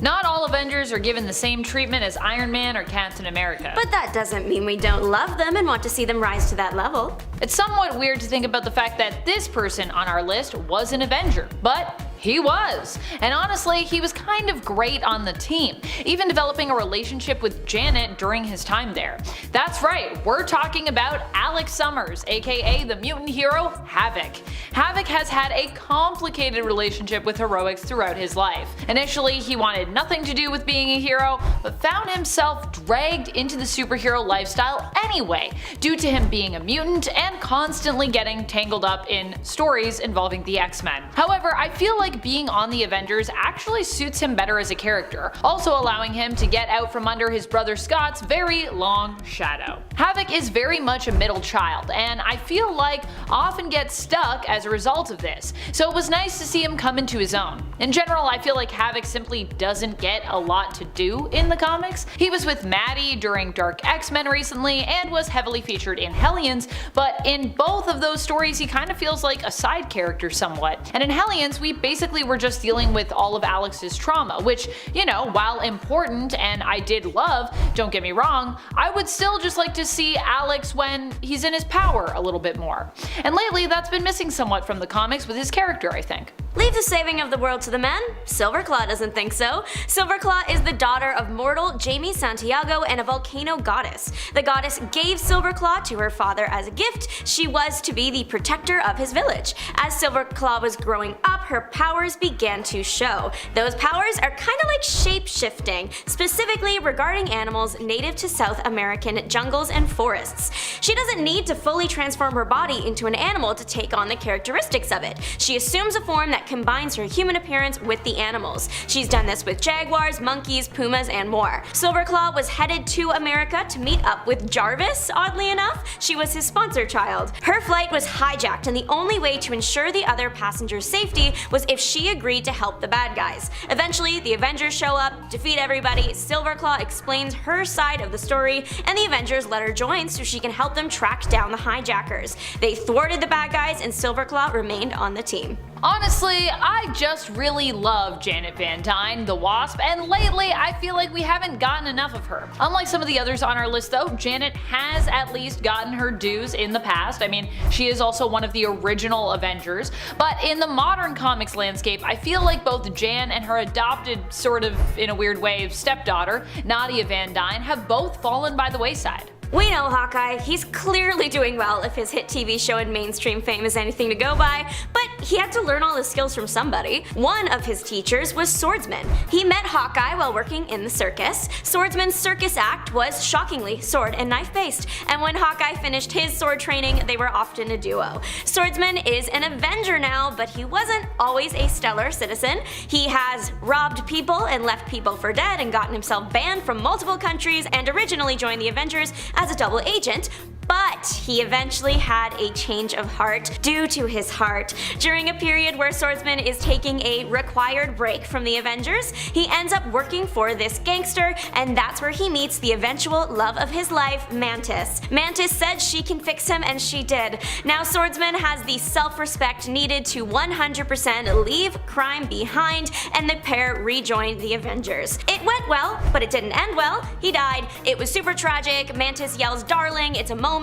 Not all Avengers are given the same treatment as Iron Man or Captain America. But that doesn't mean we don't love them and want to see them rise to that level. It's somewhat weird to think about the fact that this person on our list was an Avenger, but he was. And honestly, he was kind of great on the team, even developing a relationship with Janet during his time there. That's right, we're talking about Alex Summers, aka the mutant hero Havoc. Havoc has had a complicated relationship with heroics throughout his life. Initially, he wanted nothing to do with being a hero, but found himself dragged into the superhero lifestyle anyway, due to him being a mutant and constantly getting tangled up in stories involving the X-Men. However, I feel like being on the Avengers actually suits him better as a character, also allowing him to get out from under his brother Scott's very long shadow. Havoc is very much a middle child, and I feel like often gets stuck as a result of this, so it was nice to see him come into his own. In general, I feel like Havoc simply doesn't get a lot to do in the comics. He was with Maddie during Dark X-Men recently and was heavily featured in Hellions, but in both of those stories he kind of feels like a side character somewhat. And in Hellions we basically were just dealing with all of Alex's trauma, which, you know, while important and I did love, don't get me wrong, I would still just like to see Alex when he's in his power a little bit more. And lately that's been missing somewhat from the comics with his character, I think. Leave the saving of the world to the men? Silverclaw doesn't think so. Silverclaw is the daughter of mortal Jamie Santiago and a volcano goddess. The goddess gave Silverclaw to her father as a gift. She was to be the protector of his village. As Silverclaw was growing up, her powers began to show. Those powers are kinda like shape-shifting, specifically regarding animals native to South American jungles and forests. She doesn't need to fully transform her body into an animal to take on the characteristics of it. She assumes a form that combines her human appearance with the animals. She's done this with jaguars, monkeys, pumas, and more. Silverclaw was headed to America to meet up with Jarvis, oddly enough. She was his sponsor child. Her flight was hijacked, and the only way to ensure the other passengers' safety was if she agreed to help the bad guys. Eventually, the Avengers show up, defeat everybody, Silverclaw explains her side of the story, and the Avengers let her join so she can help them track down the hijackers. They thwarted the bad guys, and Silverclaw remained on the team. Honestly, I just really love Janet Van Dyne, the Wasp, and lately I feel like we haven't gotten enough of her. Unlike some of the others on our list though, Janet has at least gotten her dues in the past. I mean, she is also one of the original Avengers, but in the modern comics landscape, I feel like both Jan and her adopted, sort of in a weird way, stepdaughter, Nadia Van Dyne, have both fallen by the wayside. We know Hawkeye, he's clearly doing well if his hit TV show and mainstream fame is anything to go by, but he had to learn all his skills from somebody. One of his teachers was Swordsman. He met Hawkeye while working in the circus. Swordsman's circus act was shockingly sword and knife based, and when Hawkeye finished his sword training, they were often a duo. Swordsman is an Avenger now, but he wasn't always a stellar citizen. He has robbed people and left people for dead and gotten himself banned from multiple countries and originally joined the Avengers as a double agent, but he eventually had a change of heart due to his heart. During a period where Swordsman is taking a required break from the Avengers, he ends up working for this gangster, and that's where he meets the eventual love of his life, Mantis. Mantis said she can fix him, and she did. Now Swordsman has the self-respect needed to 100% leave crime behind, and the pair rejoined the Avengers. It went well, but it didn't end well. He died. It was super tragic. Mantis yells, "Darling, it's a moment."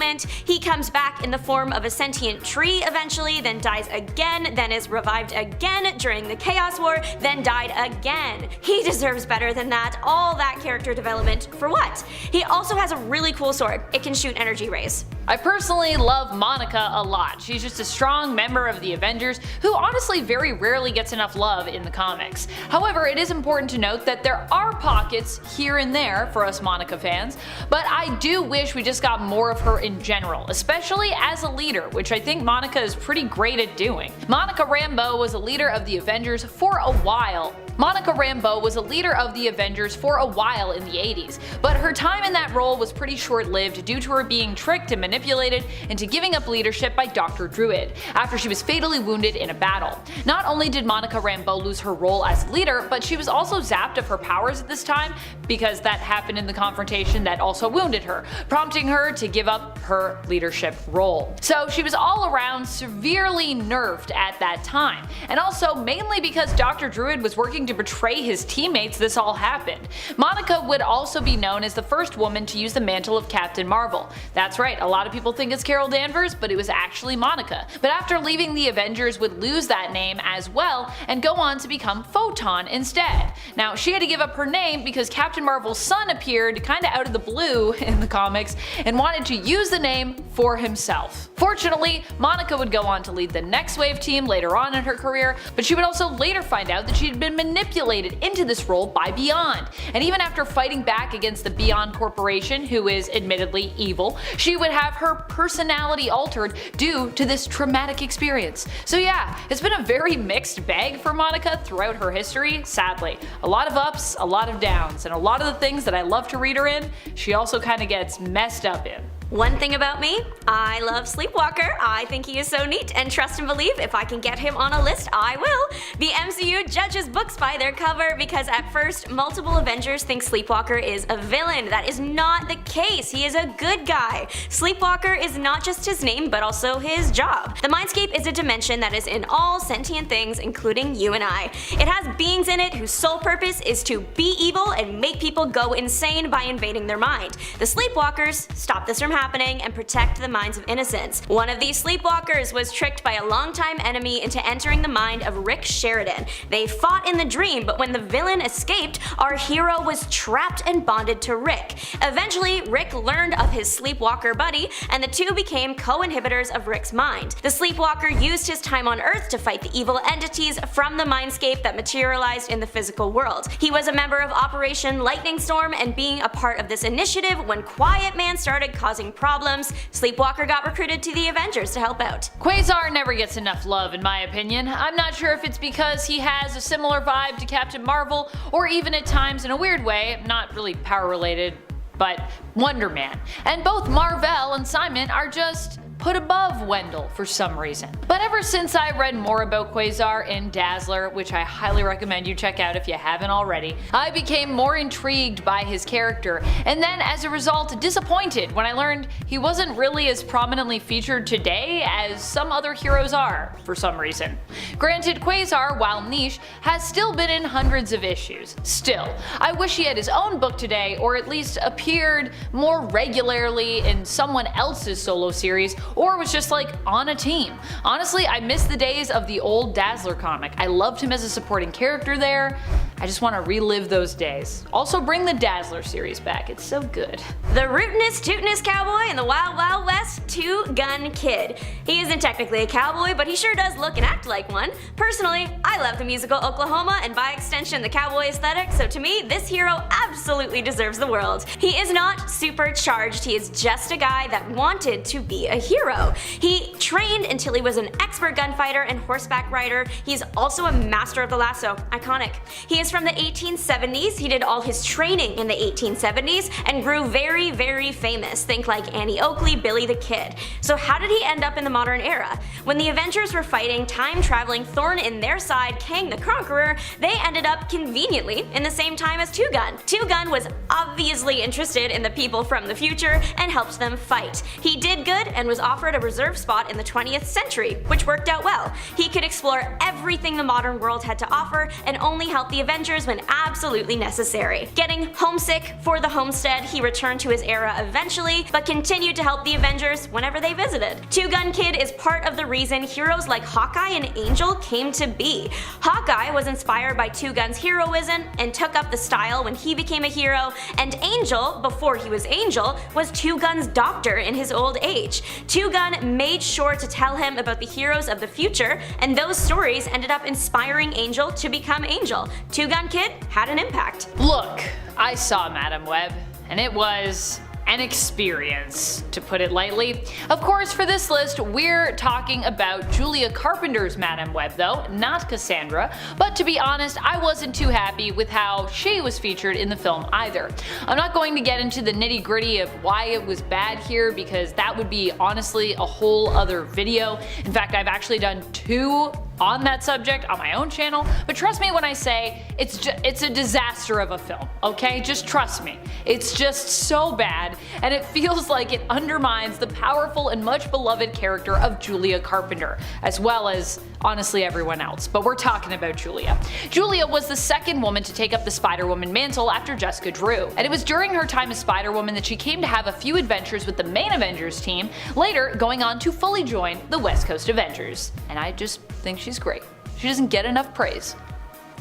He comes back in the form of a sentient tree eventually, then dies again, then is revived again during the Chaos War, then died again. He deserves better than that. All that character development for what? He also has a really cool sword. It can shoot energy rays. I personally love Monica a lot. She's just a strong member of the Avengers who honestly very rarely gets enough love in the comics. However, it is important to note that there are pockets here and there for us Monica fans, but I do wish we just got more of her in general, especially as a leader, which I think Monica is pretty great at doing. Monica Rambeau was a leader of the Avengers for a while. Monica Rambeau was a leader of the Avengers for a while in the 80s, but her time in that role was pretty short-lived due to her being tricked and manipulated into giving up leadership by Dr. Druid, after she was fatally wounded in a battle. Not only did Monica Rambeau lose her role as leader, but she was also zapped of her powers at this time, because that happened in the confrontation that also wounded her, prompting her to give up her leadership role. So she was all around severely nerfed at that time, and also mainly because Dr. Druid was working to to betray his teammates this all happened. Monica would also be known as the first woman to use the mantle of Captain Marvel. That's right, a lot of people think it's Carol Danvers, but it was actually Monica. But after leaving the Avengers would lose that name as well and go on to become Photon instead. Now she had to give up her name because Captain Marvel's son appeared kinda out of the blue in the comics and wanted to use the name for himself. Fortunately, Monica would go on to lead the Next Wave team later on in her career, but she would also later find out that she had been manipulated into this role by Beyond. And even after fighting back against the Beyond Corporation, who is admittedly evil, she would have her personality altered due to this traumatic experience. So yeah, it's been a very mixed bag for Monica throughout her history, sadly. A lot of ups, a lot of downs, and a lot of the things that I love to read her in, she also kinda gets messed up in. One thing about me, I love Sleepwalker. I think he is so neat, and trust and believe if I can get him on a list, I will. The MCU judges books by their cover because at first, multiple Avengers think Sleepwalker is a villain. That is not the case. He is a good guy. Sleepwalker is not just his name, but also his job. The Mindscape is a dimension that is in all sentient things, including you and I. It has beings in it whose sole purpose is to be evil and make people go insane by invading their mind. The Sleepwalkers stop this from happening and protect the minds of innocents. One of these Sleepwalkers was tricked by a longtime enemy into entering the mind of Rick Sheridan. They fought in the dream, but when the villain escaped, our hero was trapped and bonded to Rick. Eventually, Rick learned of his Sleepwalker buddy, and the two became co-inhibitors of Rick's mind. The Sleepwalker used his time on Earth to fight the evil entities from the Mindscape that materialized in the physical world. He was a member of Operation Lightning Storm, and being a part of this initiative when Quiet Man started causing problems, Sleepwalker got recruited to the Avengers to help out. Quasar never gets enough love in my opinion. I'm not sure if it's because he has a similar vibe to Captain Marvel, or even at times in a weird way, not really power related, but Wonder Man. And both Marvel and Simon are just put above Wendell for some reason. But ever since I read more about Quasar in Dazzler, which I highly recommend you check out if you haven't already, I became more intrigued by his character, and then as a result disappointed when I learned he wasn't really as prominently featured today as some other heroes are, for some reason. Granted, Quasar, while niche, has still been in hundreds of issues. Still, I wish he had his own book today, or at least appeared more regularly in someone else's solo series, or was just like on a team. Honestly, I miss the days of the old Dazzler comic. I loved him as a supporting character there. I just want to relive those days. Also bring the Dazzler series back, it's so good. The rootinest tootinest cowboy in the Wild Wild West, Two Gun Kid. He isn't technically a cowboy, but he sure does look and act like one. Personally, I love the musical Oklahoma and by extension the cowboy aesthetic, so to me this hero absolutely deserves the world. He is not supercharged, he is just a guy that wanted to be a hero. He trained until he was an expert gunfighter and horseback rider. He's also a master of the lasso, iconic. He is from the 1870s, he did all his training in the 1870s and grew very, very famous. Think like Annie Oakley, Billy the Kid. So how did he end up in the modern era? When the Avengers were fighting time-traveling thorn in their side Kang the Conqueror, they ended up conveniently in the same time as Two Gun. Two Gun was obviously interested in the people from the future and helped them fight. He did good and was offered a reserve spot in the 20th century, which worked out well. He could explore everything the modern world had to offer and only help the Avengers when absolutely necessary. Getting homesick for the homestead, he returned to his era eventually, but continued to help the Avengers whenever they visited. Two Gun Kid is part of the reason heroes like Hawkeye and Angel came to be. Hawkeye was inspired by Two Gun's heroism and took up the style when he became a hero, and Angel, before he was Angel, was Two Gun's doctor in his old age. Two Gun made sure to tell him about the heroes of the future, and those stories ended up inspiring Angel to become Angel. Two Gun Kid had an impact. Look, I saw Madam Web, and it was an experience, to put it lightly. Of course, for this list, we're talking about Julia Carpenter's Madam Web though, not Cassandra, but to be honest, I wasn't too happy with how she was featured in the film either. I'm not going to get into the nitty gritty of why it was bad here because that would be honestly a whole other video. In fact, I've actually done two on that subject on my own channel, but trust me when I say it's a disaster of a film, okay? Just trust me. It's just so bad, and it feels like it undermines the powerful and much beloved character of Julia Carpenter, as well as honestly everyone else, but we're talking about Julia. Julia was the second woman to take up the Spider-Woman mantle after Jessica Drew, and it was during her time as Spider-Woman that she came to have a few adventures with the main Avengers team, later going on to fully join the West Coast Avengers. And I just think she's great. She doesn't get enough praise.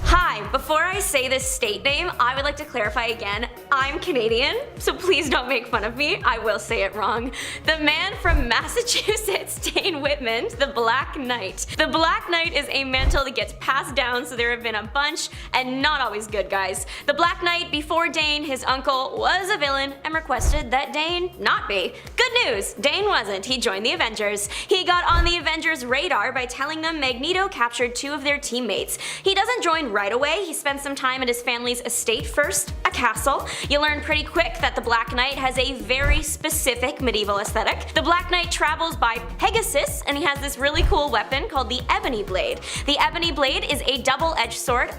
Hi, before I say this state name, I would like to clarify again, I'm Canadian, so please don't make fun of me, I will say it wrong. The man from Massachusetts, Dane Whitman, the Black Knight. The Black Knight is a mantle that gets passed down, so there have been a bunch, and not always good guys. The Black Knight, before Dane, his uncle, was a villain and requested that Dane not be. Good news, Dane wasn't, he joined the Avengers. He got on the Avengers' radar by telling them Magneto captured 2 of their teammates. He doesn't join right away, he spends some time at his family's estate first, a castle. You learn pretty quick that the Black Knight has a very specific medieval aesthetic. The Black Knight travels by Pegasus, and he has this really cool weapon called the Ebony Blade. The Ebony Blade is a double-edged sword,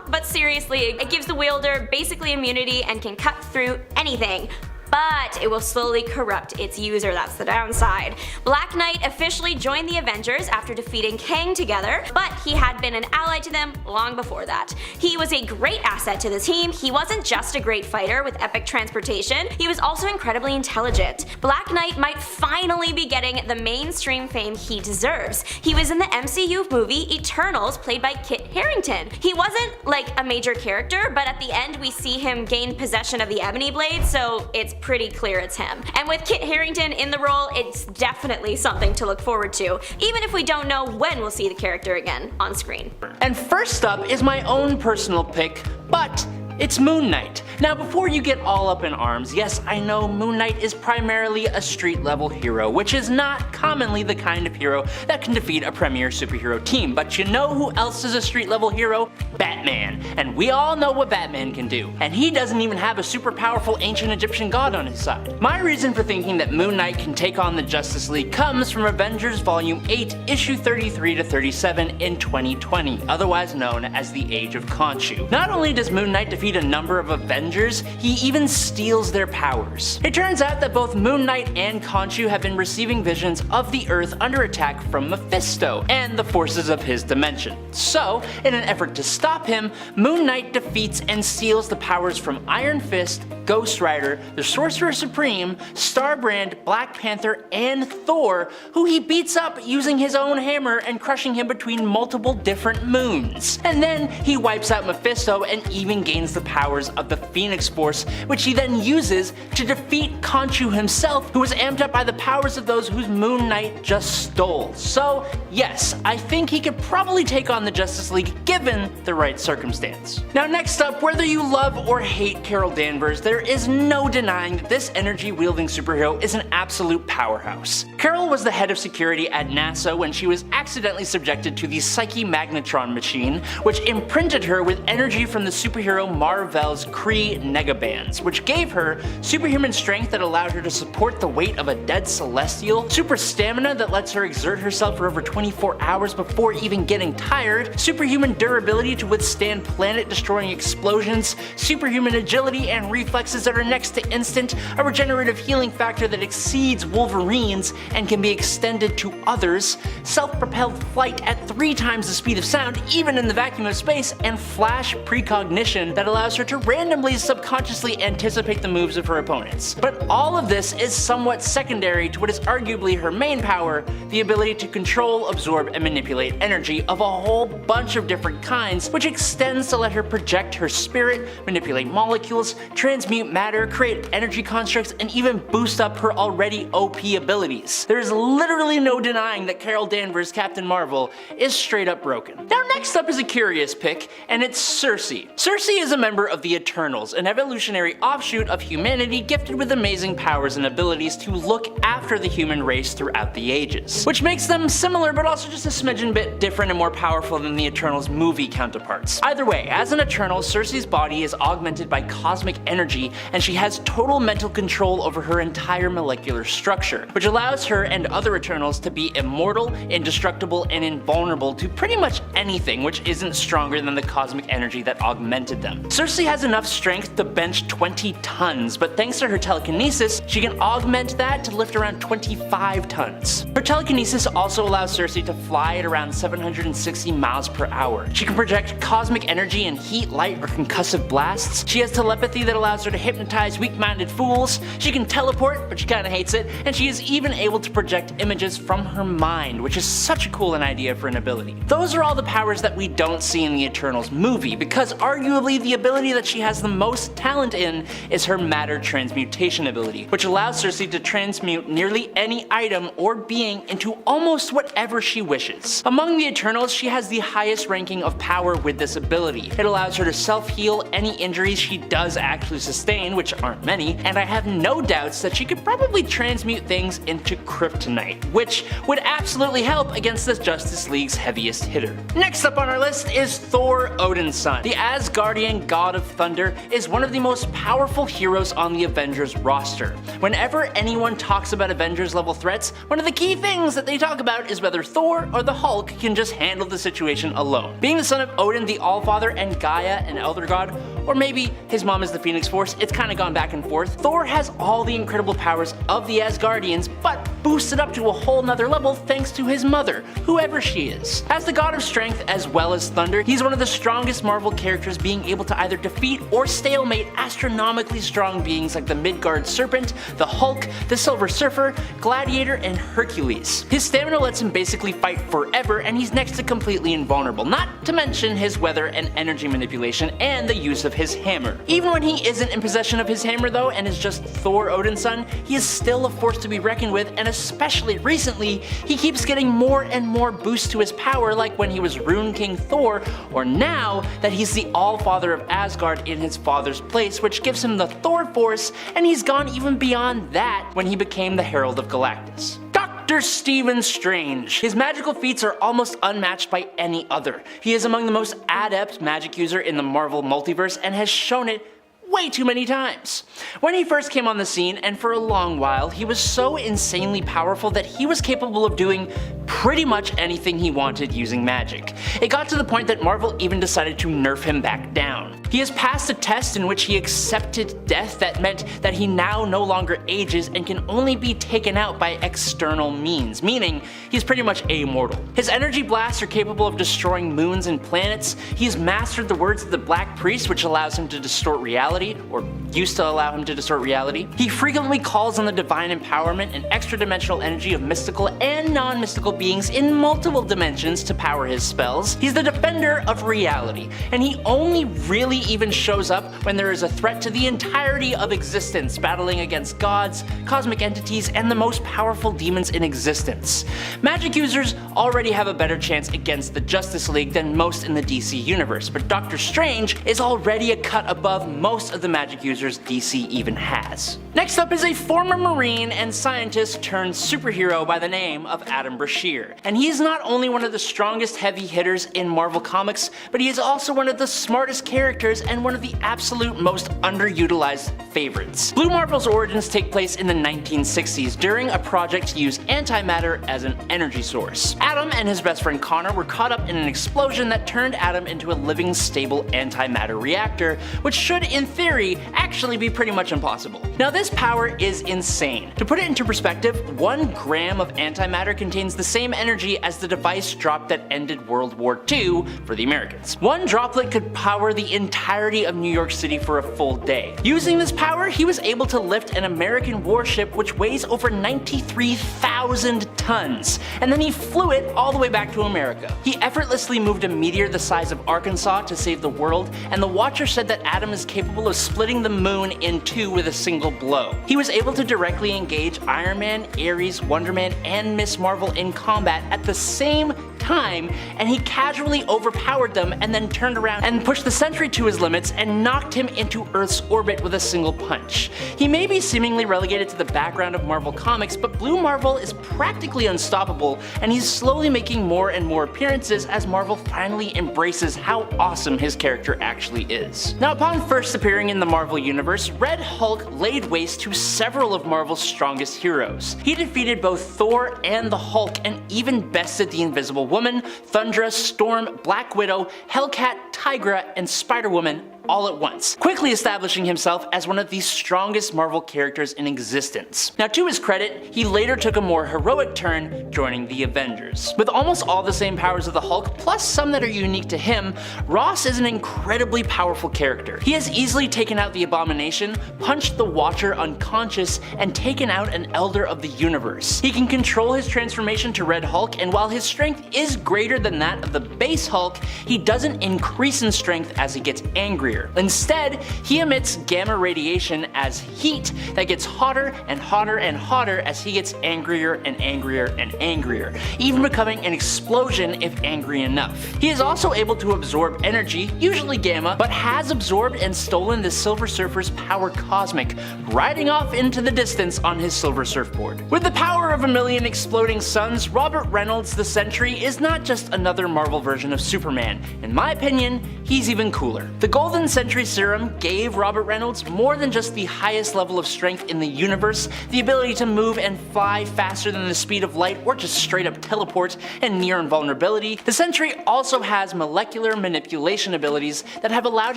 but seriously, it gives the wielder basically immunity and can cut through anything. But it will slowly corrupt its user, that's the downside. Black Knight officially joined the Avengers after defeating Kang together, but he had been an ally to them long before that. He was a great asset to the team. He wasn't just a great fighter with epic transportation, he was also incredibly intelligent. Black Knight might finally be getting the mainstream fame he deserves. He was in the MCU movie Eternals, played by Kit Harington. He wasn't like a major character, but at the end we see him gain possession of the Ebony Blade, so it's pretty clear it's him. And with Kit Harington in the role, it's definitely something to look forward to, even if we don't know when we'll see the character again on screen. And first up is my own personal pick, but it's Moon Knight. Now before you get all up in arms, yes, I know Moon Knight is primarily a street level hero, which is not commonly the kind of hero that can defeat a premier superhero team, but you know who else is a street level hero? Batman. And we all know what Batman can do, and he doesn't even have a super powerful ancient Egyptian god on his side. My reason for thinking that Moon Knight can take on the Justice League comes from Avengers Volume 8, Issue 33 to 37 in 2020, otherwise known as the Age of Khonshu. Not only does Moon Knight defeat a number of Avengers, he even steals their powers. It turns out that both Moon Knight and Khonshu have been receiving visions of the Earth under attack from Mephisto and the forces of his dimension. So, in an effort to stop him, Moon Knight defeats and steals the powers from Iron Fist, Ghost Rider, the Sorcerer Supreme, Starbrand, Black Panther, and Thor, who he beats up using his own hammer and crushing him between multiple different moons. And then he wipes out Mephisto and even gains the powers of the Phoenix Force, which he then uses to defeat Khonshu himself, who was amped up by the powers of those whose Moon Knight just stole. So yes, I think he could probably take on the Justice League given the right circumstance. Now next up, whether you love or hate Carol Danvers, there is no denying that this energy-wielding superhero is an absolute powerhouse. Carol was the head of security at NASA when she was accidentally subjected to the Psyche Magnetron machine, which imprinted her with energy from the superhero Marvel's Kree negabands, which gave her superhuman strength that allowed her to support the weight of a dead celestial, super stamina that lets her exert herself for over 24 hours before even getting tired, superhuman durability to withstand planet-destroying explosions, superhuman agility and reflexes that are next to instant, a regenerative healing factor that exceeds Wolverine's and can be extended to others, self-propelled flight at 3 times the speed of sound even in the vacuum of space, and flash precognition that allows her to randomly subconsciously anticipate the moves of her opponents. But all of this is somewhat secondary to what is arguably her main power, the ability to control, absorb, and manipulate energy of a whole bunch of different kinds, which extends to let her project her spirit, manipulate molecules, transmute matter, create energy constructs, and even boost up her already OP abilities. There's literally no denying that Carol Danvers' Captain Marvel is straight up broken. Now next up is a curious pick, and it's Sersi. Sersi is a member of the Eternals, Eternals, an evolutionary offshoot of humanity gifted with amazing powers and abilities to look after the human race throughout the ages. Which makes them similar but also just a smidgen bit different and more powerful than the Eternals movie counterparts. Either way, as an Eternal, Cersei's body is augmented by cosmic energy and she has total mental control over her entire molecular structure, which allows her and other Eternals to be immortal, indestructible, and invulnerable to pretty much anything which isn't stronger than the cosmic energy that augmented them. Cersei has enough strength to bench 20 tons, but thanks to her telekinesis, she can augment that to lift around 25 tons. Her telekinesis also allows Cersei to fly at around 760 miles per hour. She can project cosmic energy and heat, light, or concussive blasts. She has telepathy that allows her to hypnotize weak-minded fools. She can teleport, but she kinda hates it, and she is even able to project images from her mind, which is such a cool idea for an ability. Those are all the powers that we don't see in the Eternals movie, because arguably the ability that she has the most talent in is her matter transmutation ability, which allows Cersei to transmute nearly any item or being into almost whatever she wishes. Among the Eternals, she has the highest ranking of power with this ability. It allows her to self-heal any injuries she does actually sustain, which aren't many, and I have no doubts that she could probably transmute things into kryptonite, which would absolutely help against the Justice League's heaviest hitter. Next up on our list is Thor Odin's son. The Asgardian god of thunder is one of the most powerful heroes on the Avengers roster. Whenever anyone talks about Avengers level threats, one of the key things that they talk about is whether Thor or the Hulk can just handle the situation alone. Being the son of Odin the Allfather and Gaia an Elder God, or maybe his mom is the Phoenix Force, it's kinda gone back and forth, Thor has all the incredible powers of the Asgardians, but boosted up to a whole nother level thanks to his mother, whoever she is. As the god of strength as well as thunder, he's one of the strongest Marvel characters, being able to either defeat or stalemate astronomically strong beings like the Midgard Serpent, the Hulk, the Silver Surfer, Gladiator, and Hercules. His stamina lets him basically fight forever, and he's next to completely invulnerable, not to mention his weather and energy manipulation and the use of his hammer. Even when he isn't in possession of his hammer though, and is just Thor Odin's son, he is still a force to be reckoned with, and especially recently, he keeps getting more and more boosts to his power, like when he was Rune King Thor, or now that he's the Allfather of Asgard in his father's place, which gives him the Thor Force, and he's gone even beyond that when he became the Herald of Galactus. Dr. Stephen Strange. His magical feats are almost unmatched by any other. He is among the most adept magic user in the Marvel multiverse and has shown it way too many times. When he first came on the scene, and for a long while, he was so insanely powerful that he was capable of doing pretty much anything he wanted using magic. It got to the point that Marvel even decided to nerf him back down. He has passed a test in which he accepted death that meant that he now no longer ages and can only be taken out by external means, meaning he's pretty much immortal. His energy blasts are capable of destroying moons and planets. He's mastered the words of the Black Priest, which allows him to distort reality, or used to allow him to distort reality. He frequently calls on the divine empowerment and extra-dimensional energy of mystical and non-mystical beings in multiple dimensions to power his spells. He's the defender of reality, and he only really even shows up when there is a threat to the entirety of existence, battling against gods, cosmic entities, and the most powerful demons in existence. Magic users already have a better chance against the Justice League than most in the DC universe, but Doctor Strange is already a cut above most of the magic users DC even has. Next up is a former Marine and scientist turned superhero by the name of Adam Brashear. And he's not only one of the strongest heavy hitters in Marvel Comics, but he is also one of the smartest characters and one of the absolute most underutilized favorites. Blue Marvel's origins take place in the 1960s during a project to use antimatter as an energy source. Adam and his best friend Connor were caught up in an explosion that turned Adam into a living, stable antimatter reactor, which should, in theory, actually be pretty much impossible. Now this power is insane. To put it into perspective, 1 gram of antimatter contains the same energy as the device drop that ended World War II for the Americans. 1 droplet could power the entirety of New York City for a full day. Using this power, he was able to lift an American warship which weighs over 93,000 tons, and then he flew it all the way back to America. He effortlessly moved a meteor the size of Arkansas to save the world, and the Watcher said that Adam is capable of splitting the moon in 2 with a single blow. He was able to directly engage Iron Man, Ares, Wonder Man, and Miss Marvel in combat at the same time, and he casually overpowered them and then turned around and pushed the Sentry to his limits and knocked him into Earth's orbit with a single punch. He may be seemingly relegated to the background of Marvel Comics, but Blue Marvel is practically unstoppable, and he's slowly making more and more appearances as Marvel finally embraces how awesome his character actually is. Now, upon first appearing in the Marvel Universe, Red Hulk laid waste to several of Marvel's strongest heroes. He defeated both Thor and the Hulk, and even bested the Invisible Woman, Thundra, Storm, Black Widow, Hellcat, Tigra, and Spider-Woman all at once, quickly establishing himself as one of the strongest Marvel characters in existence. Now, to his credit, he later took a more heroic turn, joining the Avengers. With almost all the same powers of the Hulk, plus some that are unique to him, Ross is an incredibly powerful character. He has easily taken out the Abomination, punched the Watcher unconscious, and taken out an Elder of the Universe. He can control his transformation to Red Hulk, and while his strength is greater than that of the base Hulk, he doesn't increase in strength as he gets angrier. Instead, he emits gamma radiation as heat that gets hotter and hotter and hotter as he gets angrier and angrier and angrier, even becoming an explosion if angry enough. He is also able to absorb energy, usually gamma, but has absorbed and stolen the Silver Surfer's power cosmic, riding off into the distance on his silver surfboard. With the power of a million exploding suns, Robert Reynolds the Sentry is not just another Marvel version of Superman. In my opinion, he's even cooler. The Golden Sentry Serum gave Robert Reynolds more than just the highest level of strength in the universe, the ability to move and fly faster than the speed of light or just straight up teleport and near invulnerability. The Sentry also has molecular manipulation abilities that have allowed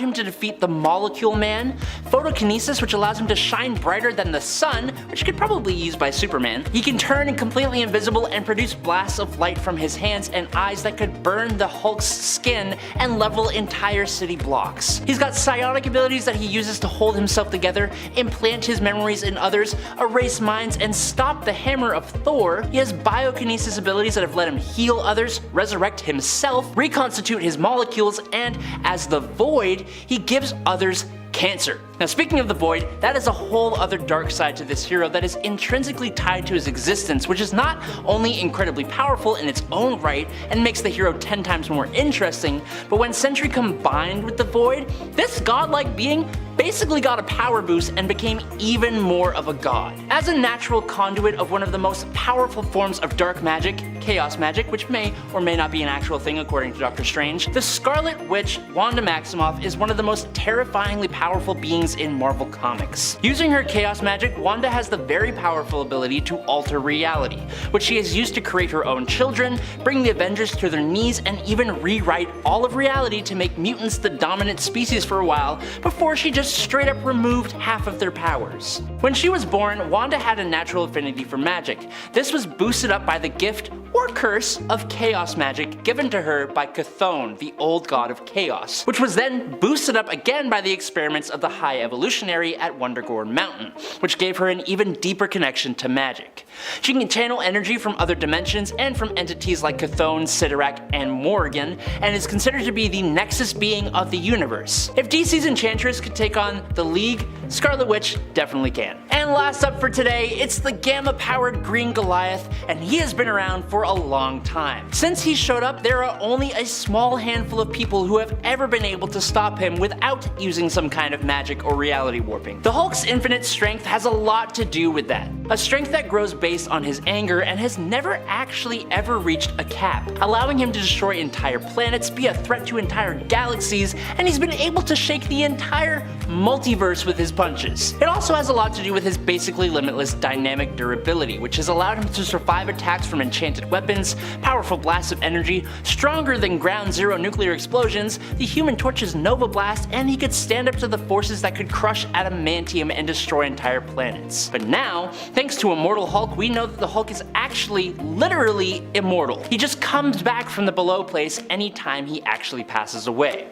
him to defeat the Molecule Man, photokinesis, which allows him to shine brighter than the sun, which could probably be used by Superman. He can turn completely invisible and produce blasts of light from his hands and eyes that could burn the Hulk's skin and level entire city blocks. He's got psionic abilities that he uses to hold himself together, implant his memories in others, erase minds, and stop the hammer of Thor. He has biokinesis abilities that have let him heal others, resurrect himself, reconstitute his molecules, and as the Void, he gives others cancer. Now, speaking of the Void, that is a whole other dark side to this hero that is intrinsically tied to his existence, which is not only incredibly powerful in its own right and makes the hero 10 times more interesting, but when Sentry combined with the Void, this godlike being basically got a power boost and became even more of a god. As a natural conduit of one of the most powerful forms of dark magic, chaos magic, which may or may not be an actual thing according to Doctor Strange, the Scarlet Witch, Wanda Maximoff, is one of the most terrifyingly powerful beings in Marvel Comics. Using her chaos magic, Wanda has the very powerful ability to alter reality, which she has used to create her own children, bring the Avengers to their knees, and even rewrite all of reality to make mutants the dominant species for a while before she just straight up removed half of their powers. When she was born, Wanda had a natural affinity for magic. This was boosted up by the gift or curse of chaos magic given to her by Chthon, the old god of chaos, which was then boosted up again by the experiments of the High Evolutionary at Wundagore Mountain, which gave her an even deeper connection to magic. She can channel energy from other dimensions and from entities like Chthon, Sidorak, and Morrigan, and is considered to be the nexus being of the universe. If DC's Enchantress could take on the League, Scarlet Witch definitely can. And last up for today, it's the gamma-powered Green Goliath, and he has been around for a long time. Since he showed up, there are only a small handful of people who have ever been able to stop him without using some kind of magic or reality warping. The Hulk's infinite strength has a lot to do with that. A strength that grows based on his anger and has never actually ever reached a cap, allowing him to destroy entire planets, be a threat to entire galaxies, and he's been able to shake the entire multiverse with his punches. It also has a lot to do with his basically limitless dynamic durability, which has allowed him to survive attacks from enchanted weapons, powerful blasts of energy, stronger than Ground Zero nuclear explosions, the Human Torch's Nova Blast, and he could stand up to the forces that could crush adamantium and destroy entire planets. But now, thanks to Immortal Hulk, we know that the Hulk is actually literally immortal. He just comes back from the below place anytime he actually passes away.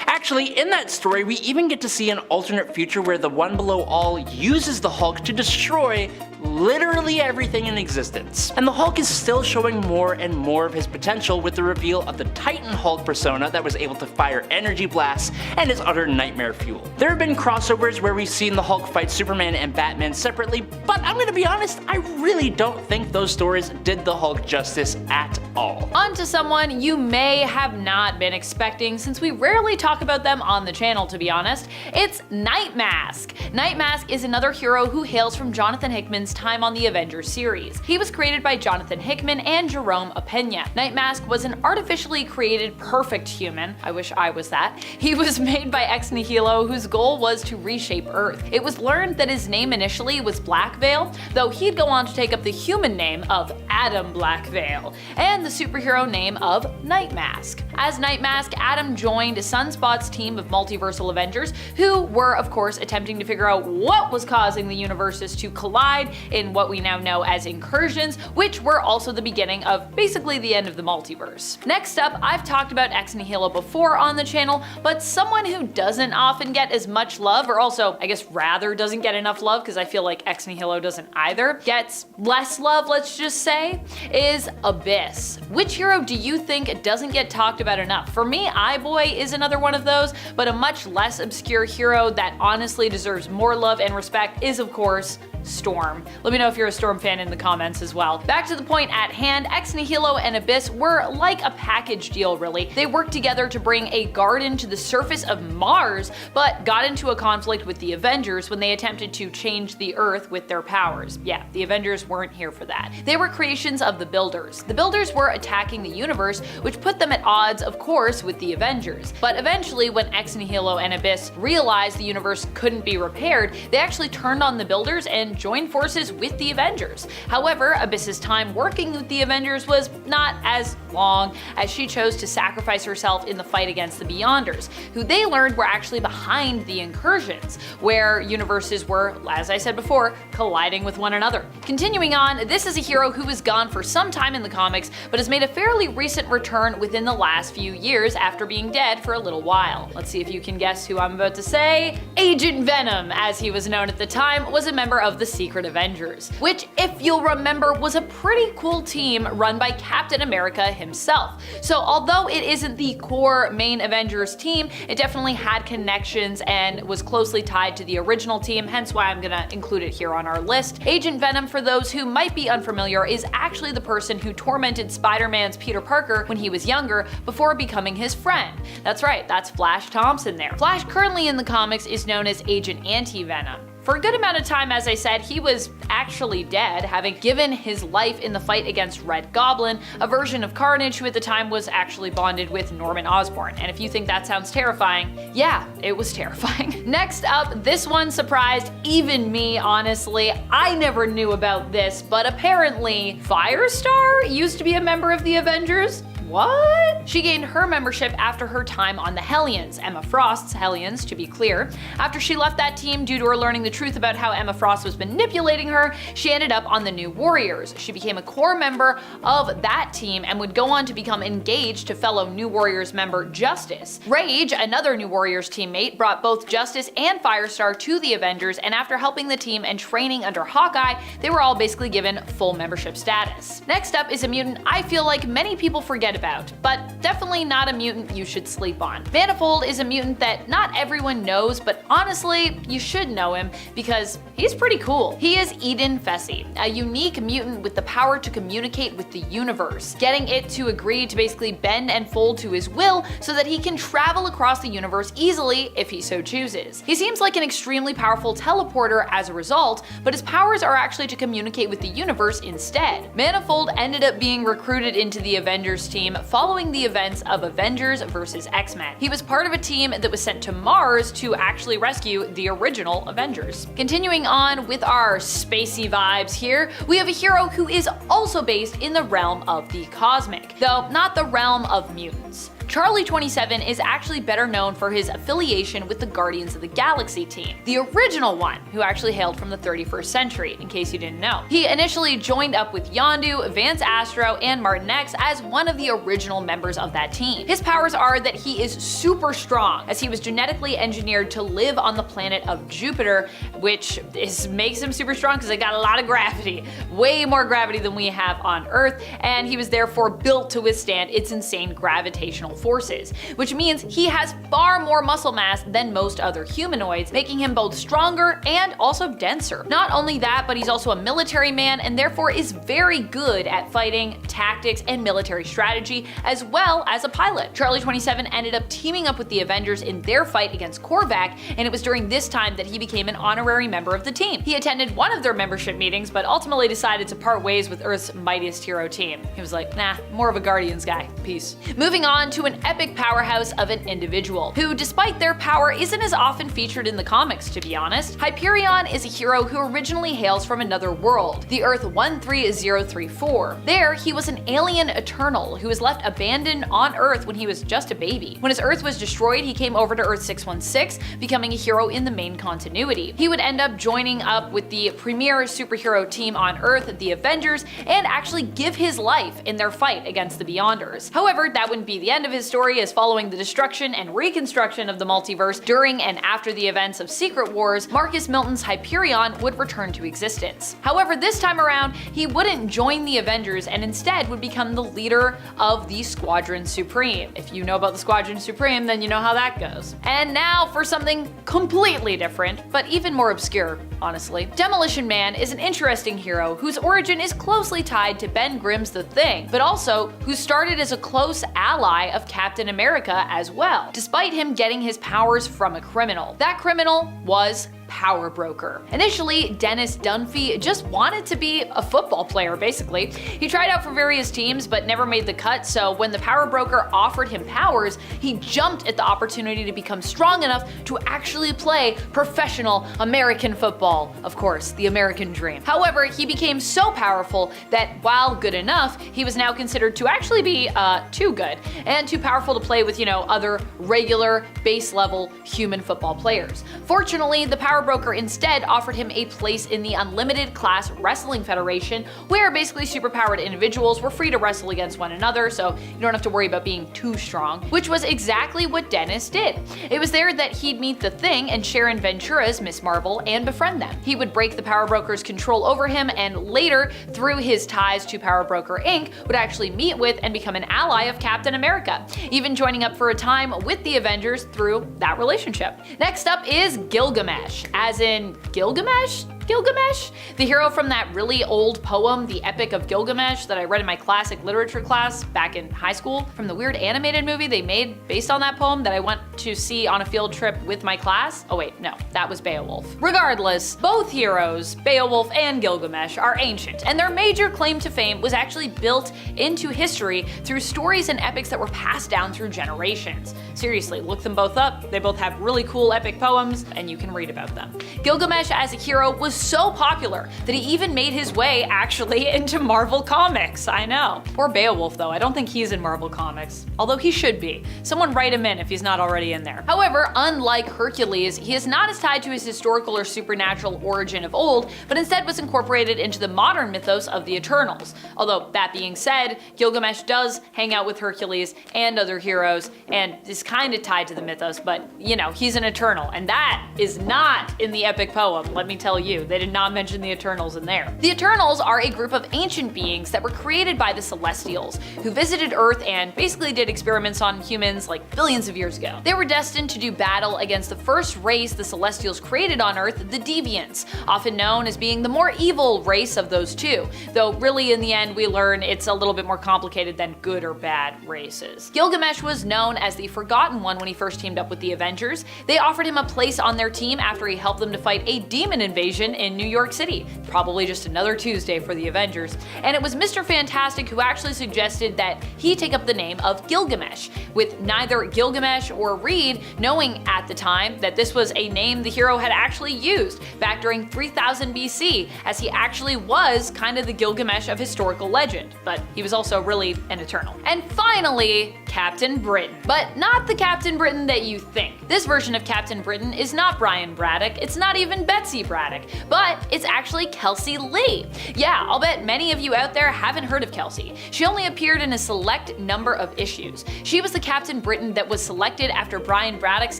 Actually, in that story, we even get to see an alternate future where the One Below All uses the Hulk to destroy literally everything in existence. And the Hulk is still showing more and more of his potential with the reveal of the Titan Hulk persona that was able to fire energy blasts and is utter nightmare fuel. There have been crossovers where we've seen the Hulk fight Superman and Batman separately, but I'm gonna be honest, I really don't think those stories did the Hulk justice at all. On to someone you may have not been expecting, since we rarely talk about them on the channel, to be honest. It's Nightmask. Nightmask is another hero who hails from Jonathan Hickman's time on the Avengers series. He was created by Jonathan Hickman and Jerome Opeña. Nightmask was an artificially created perfect human. I wish I was that. He was made by Ex Nihilo, whose goal was to reshape Earth. It was learned that his name initially was Blackveil, though he'd go on to take up the human name of Adam Blackveil, and the superhero name of Nightmask. As Nightmask, Adam joined Sunspot's team of multiversal Avengers, who were of course attempting to figure out what was causing the universes to collide in what we now know as incursions, which were also the beginning of basically the end of the multiverse. Next up, I've talked about Ex Nihilo before on the channel, but someone who doesn't often get as much love, or also I guess rather doesn't get enough love, because I feel like Ex Nihilo doesn't either, gets less love, let's just say, is Abyss. Which hero do you think doesn't get talked about enough? For me, Eye-Boy is another one of those, but a much less obscure hero that honestly deserves more love and respect is of course Storm. Let me know if you're a Storm fan in the comments as well. Back to the point at hand, Ex Nihilo and Abyss were like a package deal really. They worked together to bring a garden to the surface of Mars, but got into a conflict with the Avengers when they attempted to change the Earth with their powers. Yeah, the Avengers weren't here for that. They were creations of the Builders. The Builders were attacking the universe, which put them at odds, of course, with the Avengers. But eventually, when Ex Nihilo and Abyss realized the universe couldn't be repaired, they actually turned on the Builders and joined forces with the Avengers. However, Abyss's time working with the Avengers was not as long, as she chose to sacrifice herself in the fight against the Beyonders, who they learned were actually behind the incursions, where universes were, as I said before, colliding with one another. Continuing on, this is a hero who was gone for some time in the comics, but has made a fairly recent return within the last few years after being dead for a little while. Let's see if you can guess who I'm about to say. Agent Venom, as he was known at the time, was a member of the Secret Avengers, which, if you'll remember, was a pretty cool team run by Captain America himself. So although it isn't the core main Avengers team, it definitely had connections and was closely tied to the original team, hence why I'm gonna include it here on our list. Agent Venom, for those who might be unfamiliar, is actually the person who tormented Spider-Man's Peter Parker when he was younger before becoming his friend. That's right, that's Flash Thompson there. Flash currently in the comics is known as Agent Anti-Venom. For a good amount of time, as I said, he was actually dead, having given his life in the fight against Red Goblin, a version of Carnage who at the time was actually bonded with Norman Osborn. And if you think that sounds terrifying, yeah, it was terrifying. Next up, this one surprised even me, honestly. I never knew about this, but apparently Firestar used to be a member of the Avengers. What? She gained her membership after her time on the Hellions, Emma Frost's Hellions to be clear. After she left that team due to her learning the truth about how Emma Frost was manipulating her, she ended up on the New Warriors. She became a core member of that team and would go on to become engaged to fellow New Warriors member Justice. Rage, another New Warriors teammate, brought both Justice and Firestar to the Avengers, and after helping the team and training under Hawkeye, they were all basically given full membership status. Next up is a mutant I feel like many people forget about, but definitely not a mutant you should sleep on. Manifold is a mutant that not everyone knows, but honestly, you should know him because he's pretty cool. He is Eden Fessy, a unique mutant with the power to communicate with the universe, getting it to agree to basically bend and fold to his will so that he can travel across the universe easily if he so chooses. He seems like an extremely powerful teleporter as a result, but his powers are actually to communicate with the universe instead. Manifold ended up being recruited into the Avengers team following the events of Avengers vs. X-Men. He was part of a team that was sent to Mars to actually rescue the original Avengers. Continuing on with our spacey vibes here, we have a hero who is also based in the realm of the cosmic, though not the realm of mutants. Charlie 27 is actually better known for his affiliation with the Guardians of the Galaxy team, the original one, who actually hailed from the 31st century, in case you didn't know. He initially joined up with Yondu, Vance Astro, and Martin X as one of the original members of that team. His powers are that he is super strong, as he was genetically engineered to live on the planet of Jupiter, which makes him super strong because they got a lot of gravity, way more gravity than we have on Earth, and he was therefore built to withstand its insane gravitational forces, which means he has far more muscle mass than most other humanoids, making him both stronger and also denser. Not only that, but he's also a military man and therefore is very good at fighting, tactics, and military strategy, as well as a pilot. Charlie 27 ended up teaming up with the Avengers in their fight against Korvac, and it was during this time that he became an honorary member of the team. He attended one of their membership meetings, but ultimately decided to part ways with Earth's mightiest hero team. He was like, nah, more of a Guardians guy, peace. Moving on to an epic powerhouse of an individual, who despite their power isn't as often featured in the comics, to be honest. Hyperion is a hero who originally hails from another world, the Earth 13034. There, he was an alien Eternal who was left abandoned on Earth when he was just a baby. When his Earth was destroyed, he came over to Earth 616, becoming a hero in the main continuity. He would end up joining up with the premier superhero team on Earth, the Avengers, and actually give his life in their fight against the Beyonders. However, that wouldn't be the end of his story, as following the destruction and reconstruction of the multiverse during and after the events of Secret Wars, Marcus Milton's Hyperion would return to existence. However, this time around, he wouldn't join the Avengers and instead would become the leader of the Squadron Supreme. If you know about the Squadron Supreme, then you know how that goes. And now for something completely different, but even more obscure, honestly. Demolition Man is an interesting hero whose origin is closely tied to Ben Grimm's The Thing, but also who started as a close ally of Captain America as well, despite him getting his powers from a criminal. That criminal was Power Broker. Initially, Dennis Dunphy just wanted to be a football player, basically. He tried out for various teams but never made the cut, so when the Power Broker offered him powers, he jumped at the opportunity to become strong enough to actually play professional American football. Of course, the American dream. However, he became so powerful that while good enough, he was now considered to actually be too good and too powerful to play with, other regular base level human football players. Fortunately, the Power Broker instead offered him a place in the Unlimited Class Wrestling Federation, where basically superpowered individuals were free to wrestle against one another, so you don't have to worry about being too strong, which was exactly what Dennis did. It was there that he'd meet the Thing and Sharon Ventura's Miss Marvel and befriend them. He would break the Power Broker's control over him, and later, through his ties to Power Broker Inc., would actually meet with and become an ally of Captain America, even joining up for a time with the Avengers through that relationship. Next up is Gilgamesh. As in Gilgamesh? Gilgamesh? The hero from that really old poem, The Epic of Gilgamesh, that I read in my classic literature class back in high school, from the weird animated movie they made based on that poem that I went to see on a field trip with my class. Oh wait, no, that was Beowulf. Regardless, both heroes, Beowulf and Gilgamesh, are ancient, and their major claim to fame was actually built into history through stories and epics that were passed down through generations. Seriously, look them both up. They both have really cool epic poems, and you can read about them. Gilgamesh as a hero was so popular that he even made his way actually into Marvel Comics. I know. Poor Beowulf though, I don't think he's in Marvel Comics. Although he should be. Someone write him in if he's not already in there. However, unlike Hercules, he is not as tied to his historical or supernatural origin of old, but instead was incorporated into the modern mythos of the Eternals. Although, that being said, Gilgamesh does hang out with Hercules and other heroes, and is kind of tied to the mythos, but he's an Eternal, and that is not in the epic poem, let me tell you. They did not mention the Eternals in there. The Eternals are a group of ancient beings that were created by the Celestials, who visited Earth and basically did experiments on humans like billions of years ago. They were destined to do battle against the first race the Celestials created on Earth, the Deviants, often known as being the more evil race of those two, though really in the end we learn it's a little bit more complicated than good or bad races. Gilgamesh was known as the Forgotten One when he first teamed up with the Avengers. They offered him a place on their team after he helped them to fight a demon invasion convention in New York City, probably just another Tuesday for the Avengers, and it was Mr. Fantastic who actually suggested that he take up the name of Gilgamesh, with neither Gilgamesh or Reed knowing at the time that this was a name the hero had actually used back during 3000 BC, as he actually was kind of the Gilgamesh of historical legend, but he was also really an Eternal. And finally, Captain Britain. But not the Captain Britain that you think. This version of Captain Britain is not Brian Braddock, it's not even Betsy Braddock, but it's actually Kelsey Lee. Yeah, I'll bet many of you out there haven't heard of Kelsey. She only appeared in a select number of issues. She was the Captain Britain that was selected after Brian Braddock's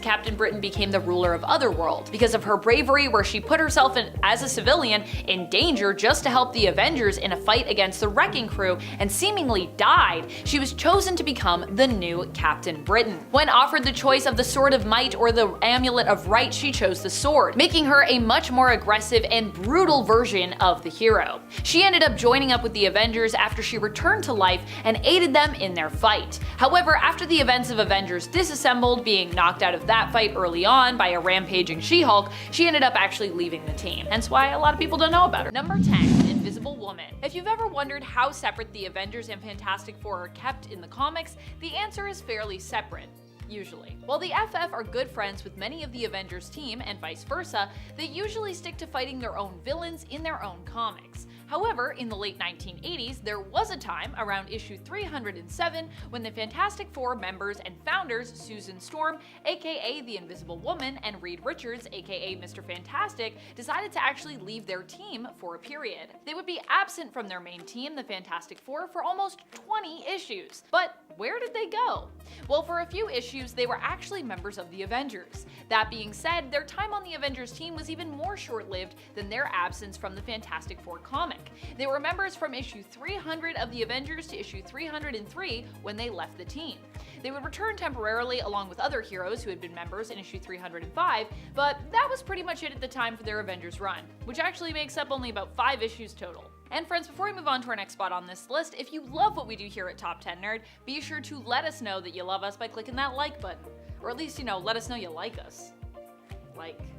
Captain Britain became the ruler of Otherworld, because of her bravery where she put herself as a civilian in danger just to help the Avengers in a fight against the Wrecking Crew and seemingly died. She was chosen to become the new Captain Britain. When offered the choice of the Sword of Might or the Amulet of Right, she chose the sword, making her a much more aggressive and brutal version of the hero. She ended up joining up with the Avengers after she returned to life and aided them in their fight. However, after the events of Avengers Disassembled, being knocked out of that fight early on by a rampaging She-Hulk, she ended up actually leaving the team, hence why a lot of people don't know about her. Number 10. Invisible Woman. If you've ever wondered how separate the Avengers and Fantastic Four are kept in the comics, the answer is fairly separate. Usually. While the FF are good friends with many of the Avengers team and vice versa, they usually stick to fighting their own villains in their own comics. However, in the late 1980s, there was a time, around issue 307, when the Fantastic Four members and founders Susan Storm, aka the Invisible Woman, and Reed Richards, aka Mr. Fantastic, decided to actually leave their team for a period. They would be absent from their main team, the Fantastic Four, for almost 20 issues. But where did they go? Well, for a few issues, they were actually members of the Avengers. That being said, their time on the Avengers team was even more short-lived than their absence from the Fantastic Four comic. They were members from issue 300 of the Avengers to issue 303 when they left the team. They would return temporarily along with other heroes who had been members in issue 305, but that was pretty much it at the time for their Avengers run, which actually makes up only about 5 issues total. And friends, before we move on to our next spot on this list, if you love what we do here at Top 10 Nerd, be sure to let us know that you love us by clicking that like button. Or at least, let us know you like us.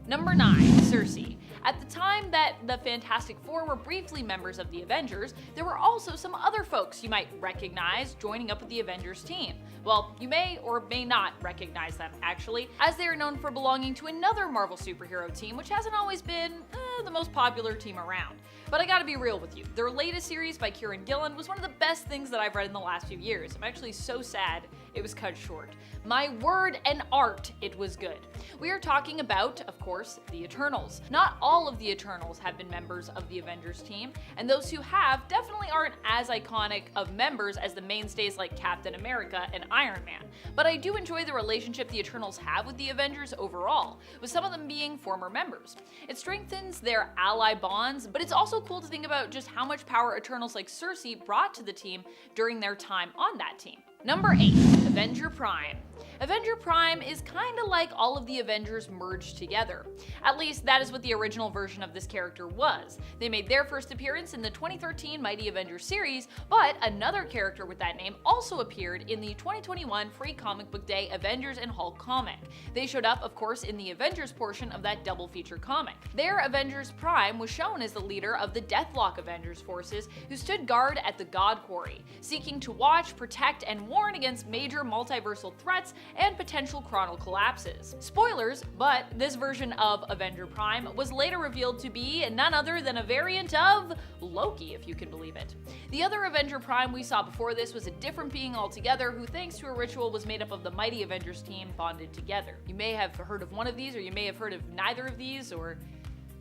Number 9, Sersi. At the time that the Fantastic Four were briefly members of the Avengers, there were also some other folks you might recognize joining up with the Avengers team. Well, you may or may not recognize them, actually, as they are known for belonging to another Marvel superhero team, which hasn't always been the most popular team around. But I gotta be real with you, their latest series by Kieran Gillen was one of the best things that I've read in the last few years. I'm actually so sad it was cut short. My word and art, it was good. We are talking about, of course, the Eternals. Not all of the Eternals have been members of the Avengers team, and those who have definitely aren't as iconic of members as the mainstays like Captain America and Iron Man. But I do enjoy the relationship the Eternals have with the Avengers overall, with some of them being former members. It strengthens their ally bonds, but it's also cool to think about just how much power Eternals like Sersi brought to the team during their time on that team. Number 8, Avenger Prime. Avenger Prime is kinda like all of the Avengers merged together. At least that is what the original version of this character was. They made their first appearance in the 2013 Mighty Avengers series, but another character with that name also appeared in the 2021 Free Comic Book Day Avengers and Hulk comic. They showed up, of course, in the Avengers portion of that double feature comic. Their Avengers Prime was shown as the leader of the Deathlock Avengers forces who stood guard at the God Quarry, seeking to watch, protect, and warn against major multiversal threats and potential chronal collapses. Spoilers, but this version of Avenger Prime was later revealed to be none other than a variant of Loki, if you can believe it. The other Avenger Prime we saw before this was a different being altogether who, thanks to a ritual, was made up of the Mighty Avengers team bonded together. You may have heard of one of these, or you may have heard of neither of these, or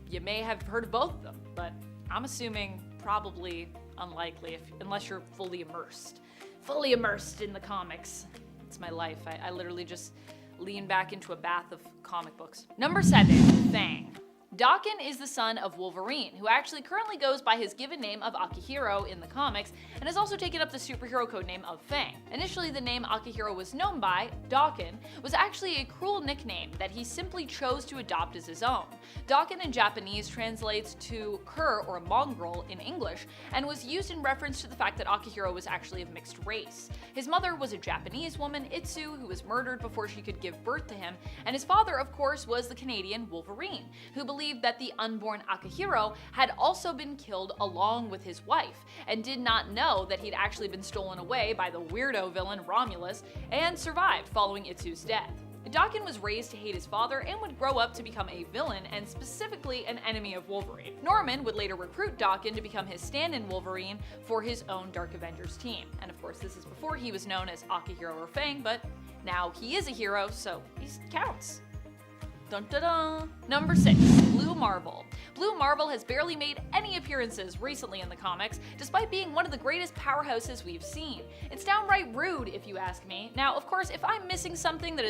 you may have heard of both of them, but I'm assuming probably unlikely unless you're fully immersed in the comics. It's my life. I literally just lean back into a bath of comic books. Number 7, Fang. Daken is the son of Wolverine, who actually currently goes by his given name of Akihiro in the comics, and has also taken up the superhero codename of Fang. Initially, the name Akihiro was known by, Daken, was actually a cruel nickname that he simply chose to adopt as his own. Daken in Japanese translates to cur or mongrel in English, and was used in reference to the fact that Akihiro was actually of mixed race. His mother was a Japanese woman, Itsu, who was murdered before she could give birth to him, and his father, of course, was the Canadian Wolverine, who believed believed that the unborn Akihiro had also been killed along with his wife, and did not know that he'd actually been stolen away by the weirdo villain Romulus and survived following Itsu's death. Daken was raised to hate his father and would grow up to become a villain and specifically an enemy of Wolverine. Norman would later recruit Daken to become his stand-in Wolverine for his own Dark Avengers team. And of course, this is before he was known as Akihiro or Fang, but now he is a hero, so he counts. Dun dun dun. Number 6. Blue Marvel. Blue Marvel has barely made any appearances recently in the comics, despite being one of the greatest powerhouses we've seen. It's downright rude, if you ask me. Now, of course, if I'm missing something that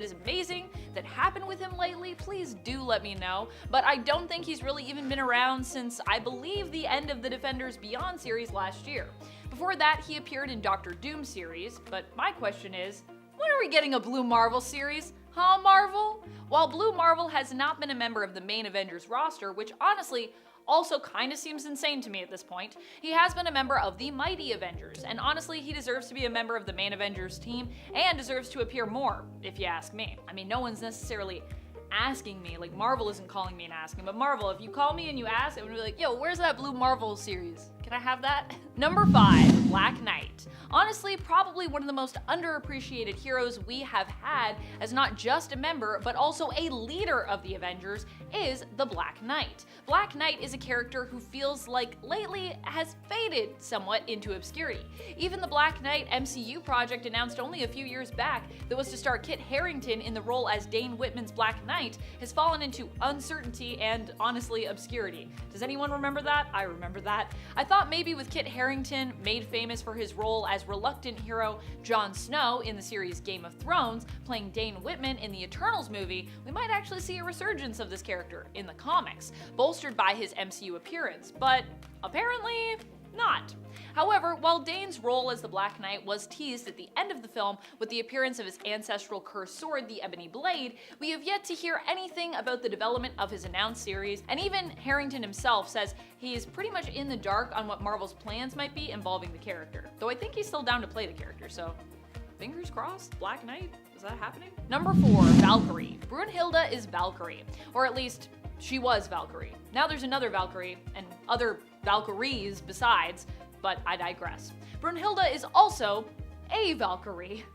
is amazing that happened with him lately, please do let me know, but I don't think he's really even been around since, I believe, the end of the Defenders Beyond series last year. Before that, he appeared in Doctor Doom series, but my question is, when are we getting a Blue Marvel series? Huh, Marvel? While Blue Marvel has not been a member of the main Avengers roster, which honestly also kinda seems insane to me at this point, he has been a member of the Mighty Avengers, and honestly he deserves to be a member of the main Avengers team and deserves to appear more, if you ask me. I mean, no one's necessarily asking me, like Marvel isn't calling me and asking, but Marvel, if you call me and you ask, it would be like, yo, where's that Blue Marvel series? Can I have that? Number 5, Black Knight. Honestly, probably one of the most underappreciated heroes we have had as not just a member, but also a leader of the Avengers is the Black Knight. Black Knight is a character who feels like lately has faded somewhat into obscurity. Even the Black Knight MCU project announced only a few years back that was to star Kit Harington in the role as Dane Whitman's Black Knight has fallen into uncertainty and honestly obscurity. Does anyone remember that? I remember that. I thought maybe with Kit Harington made famous for his role as reluctant hero Jon Snow in the series Game of Thrones, playing Dane Whitman in the Eternals movie, we might actually see a resurgence of this character in the comics, bolstered by his MCU appearance, but apparently not. However, while Dane's role as the Black Knight was teased at the end of the film with the appearance of his ancestral cursed sword, the Ebony Blade, we have yet to hear anything about the development of his announced series, and even Harington himself says he is pretty much in the dark on what Marvel's plans might be involving the character. Though I think he's still down to play the character, so fingers crossed, Black Knight, is that happening? Number 4, Valkyrie. Brunhilde is Valkyrie, or at least she was Valkyrie. Now there's another Valkyrie, and other Valkyries besides, but I digress. Brunhilde is also a Valkyrie.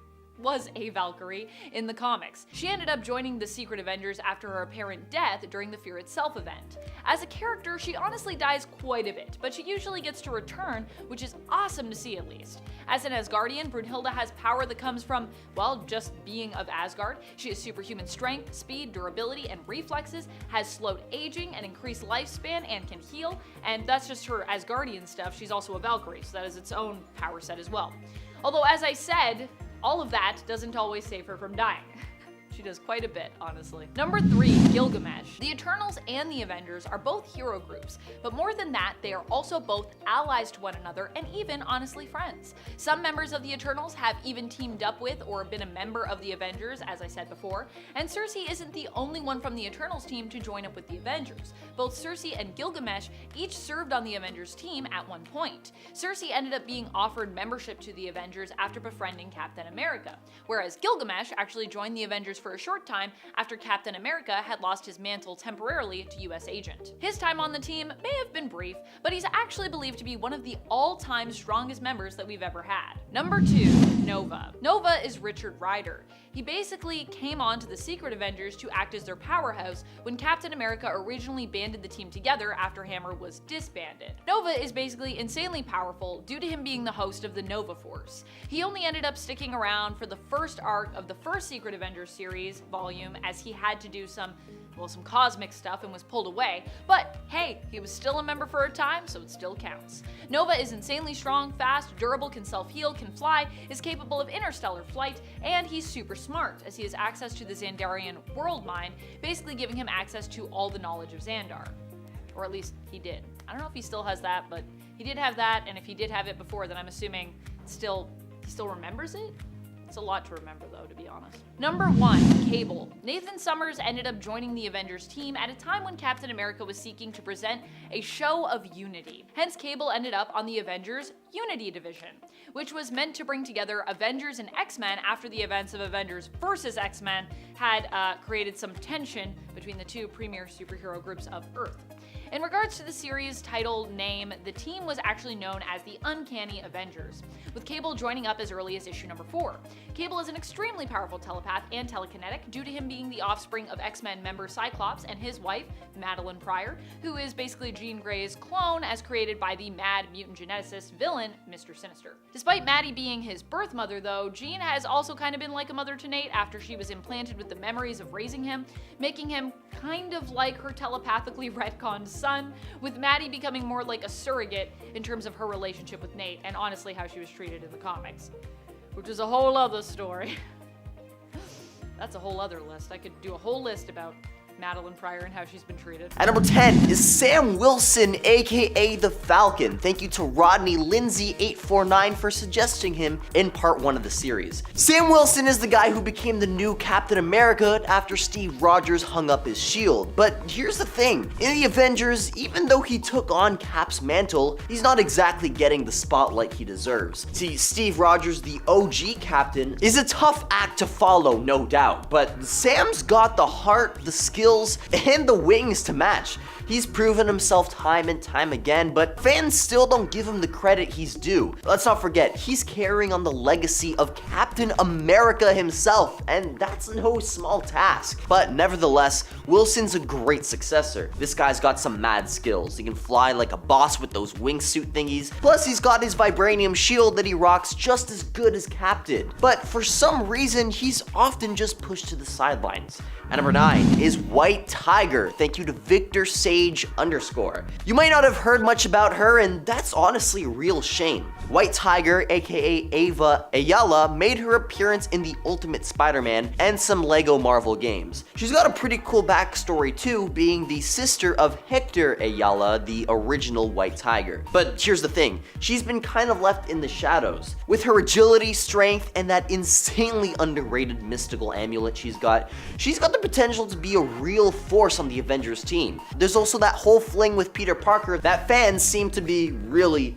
Was a Valkyrie in the comics. She ended up joining the Secret Avengers after her apparent death during the Fear Itself event. As a character, she honestly dies quite a bit, but she usually gets to return, which is awesome to see at least. As an Asgardian, Brunhilde has power that comes from, well, just being of Asgard. She has superhuman strength, speed, durability, and reflexes, has slowed aging and increased lifespan, and can heal, and that's just her Asgardian stuff. She's also a Valkyrie, so that is its own power set as well. Although, as I said, all of that doesn't always save her from dying. She does quite a bit, honestly. Number 3, Gilgamesh. The Eternals and the Avengers are both hero groups, but more than that, they are also both allies to one another and even, honestly, friends. Some members of the Eternals have even teamed up with or been a member of the Avengers, as I said before, and Sersi isn't the only one from the Eternals team to join up with the Avengers. Both Sersi and Gilgamesh each served on the Avengers team at one point. Sersi ended up being offered membership to the Avengers after befriending Captain America, whereas Gilgamesh actually joined the Avengers for a short time after Captain America had lost his mantle temporarily to US Agent. His time on the team may have been brief, but he's actually believed to be one of the all-time strongest members that we've ever had. Number 2, Nova. Nova is Richard Rider. He basically came on to the Secret Avengers to act as their powerhouse when Captain America originally banded the team together after Hammer was disbanded. Nova is basically insanely powerful due to him being the host of the Nova Force. He only ended up sticking around for the first arc of the first Secret Avengers series volume, as he had to do some cosmic stuff and was pulled away, but hey, he was still a member for a time, so it still counts. Nova is insanely strong, fast, durable, can self-heal, can fly, is capable of interstellar flight, and he's super smart, as he has access to the Xandarian world mind, basically giving him access to all the knowledge of Xandar. Or at least he did. I don't know if he still has that, but he did have that, and if he did have it before, then I'm assuming he still remembers it? It's a lot to remember though, to be honest. Number 1, Cable. Nathan Summers ended up joining the Avengers team at a time when Captain America was seeking to present a show of unity. Hence, Cable ended up on the Avengers Unity Division, which was meant to bring together Avengers and X-Men after the events of Avengers vs. X-Men had created some tension between the two premier superhero groups of Earth. In regards to the series' title name, the team was actually known as the Uncanny Avengers, with Cable joining up as early as issue number 4. Cable is an extremely powerful telepath and telekinetic due to him being the offspring of X-Men member Cyclops and his wife, Madeline Pryor, who is basically Jean Grey's clone as created by the mad mutant geneticist villain, Mr. Sinister. Despite Maddie being his birth mother though, Jean has also kind of been like a mother to Nate after she was implanted with the memories of raising him, making him kind of like her telepathically retconned son, with Maddie becoming more like a surrogate in terms of her relationship with Nate and honestly how she was treated in the comics, which is a whole other story. That's a whole other list. I could do a whole list about Madeline Pryor and how she's been treated. At number 10 is Sam Wilson, aka the Falcon. Thank you to Rodney Lindsay 849 for suggesting him in part 1 of the series. Sam Wilson is the guy who became the new Captain America after Steve Rogers hung up his shield. But here's the thing, in the Avengers, even though he took on Cap's mantle, he's not exactly getting the spotlight he deserves. See, Steve Rogers, the OG Captain, is a tough act to follow, no doubt, but Sam's got the heart, the skill, and the wings to match. He's proven himself time and time again, but fans still don't give him the credit he's due. Let's not forget, he's carrying on the legacy of Captain America himself, and that's no small task. But nevertheless, Wilson's a great successor. This guy's got some mad skills. He can fly like a boss with those wingsuit thingies, plus he's got his vibranium shield that he rocks just as good as Cap did. But for some reason, he's often just pushed to the sidelines. At number 9 is White Tiger. Thank you to Victor Sage _. You might not have heard much about her, and that's honestly a real shame. White Tiger, aka Ava Ayala, made her appearance in the Ultimate Spider-Man and some Lego Marvel games. She's got a pretty cool backstory too, being the sister of Hector Ayala, the original White Tiger. But here's the thing, she's been kind of left in the shadows. With her agility, strength, and that insanely underrated mystical amulet she's got the potential to be a real force on the Avengers team. There's also that whole fling with Peter Parker that fans seem to be really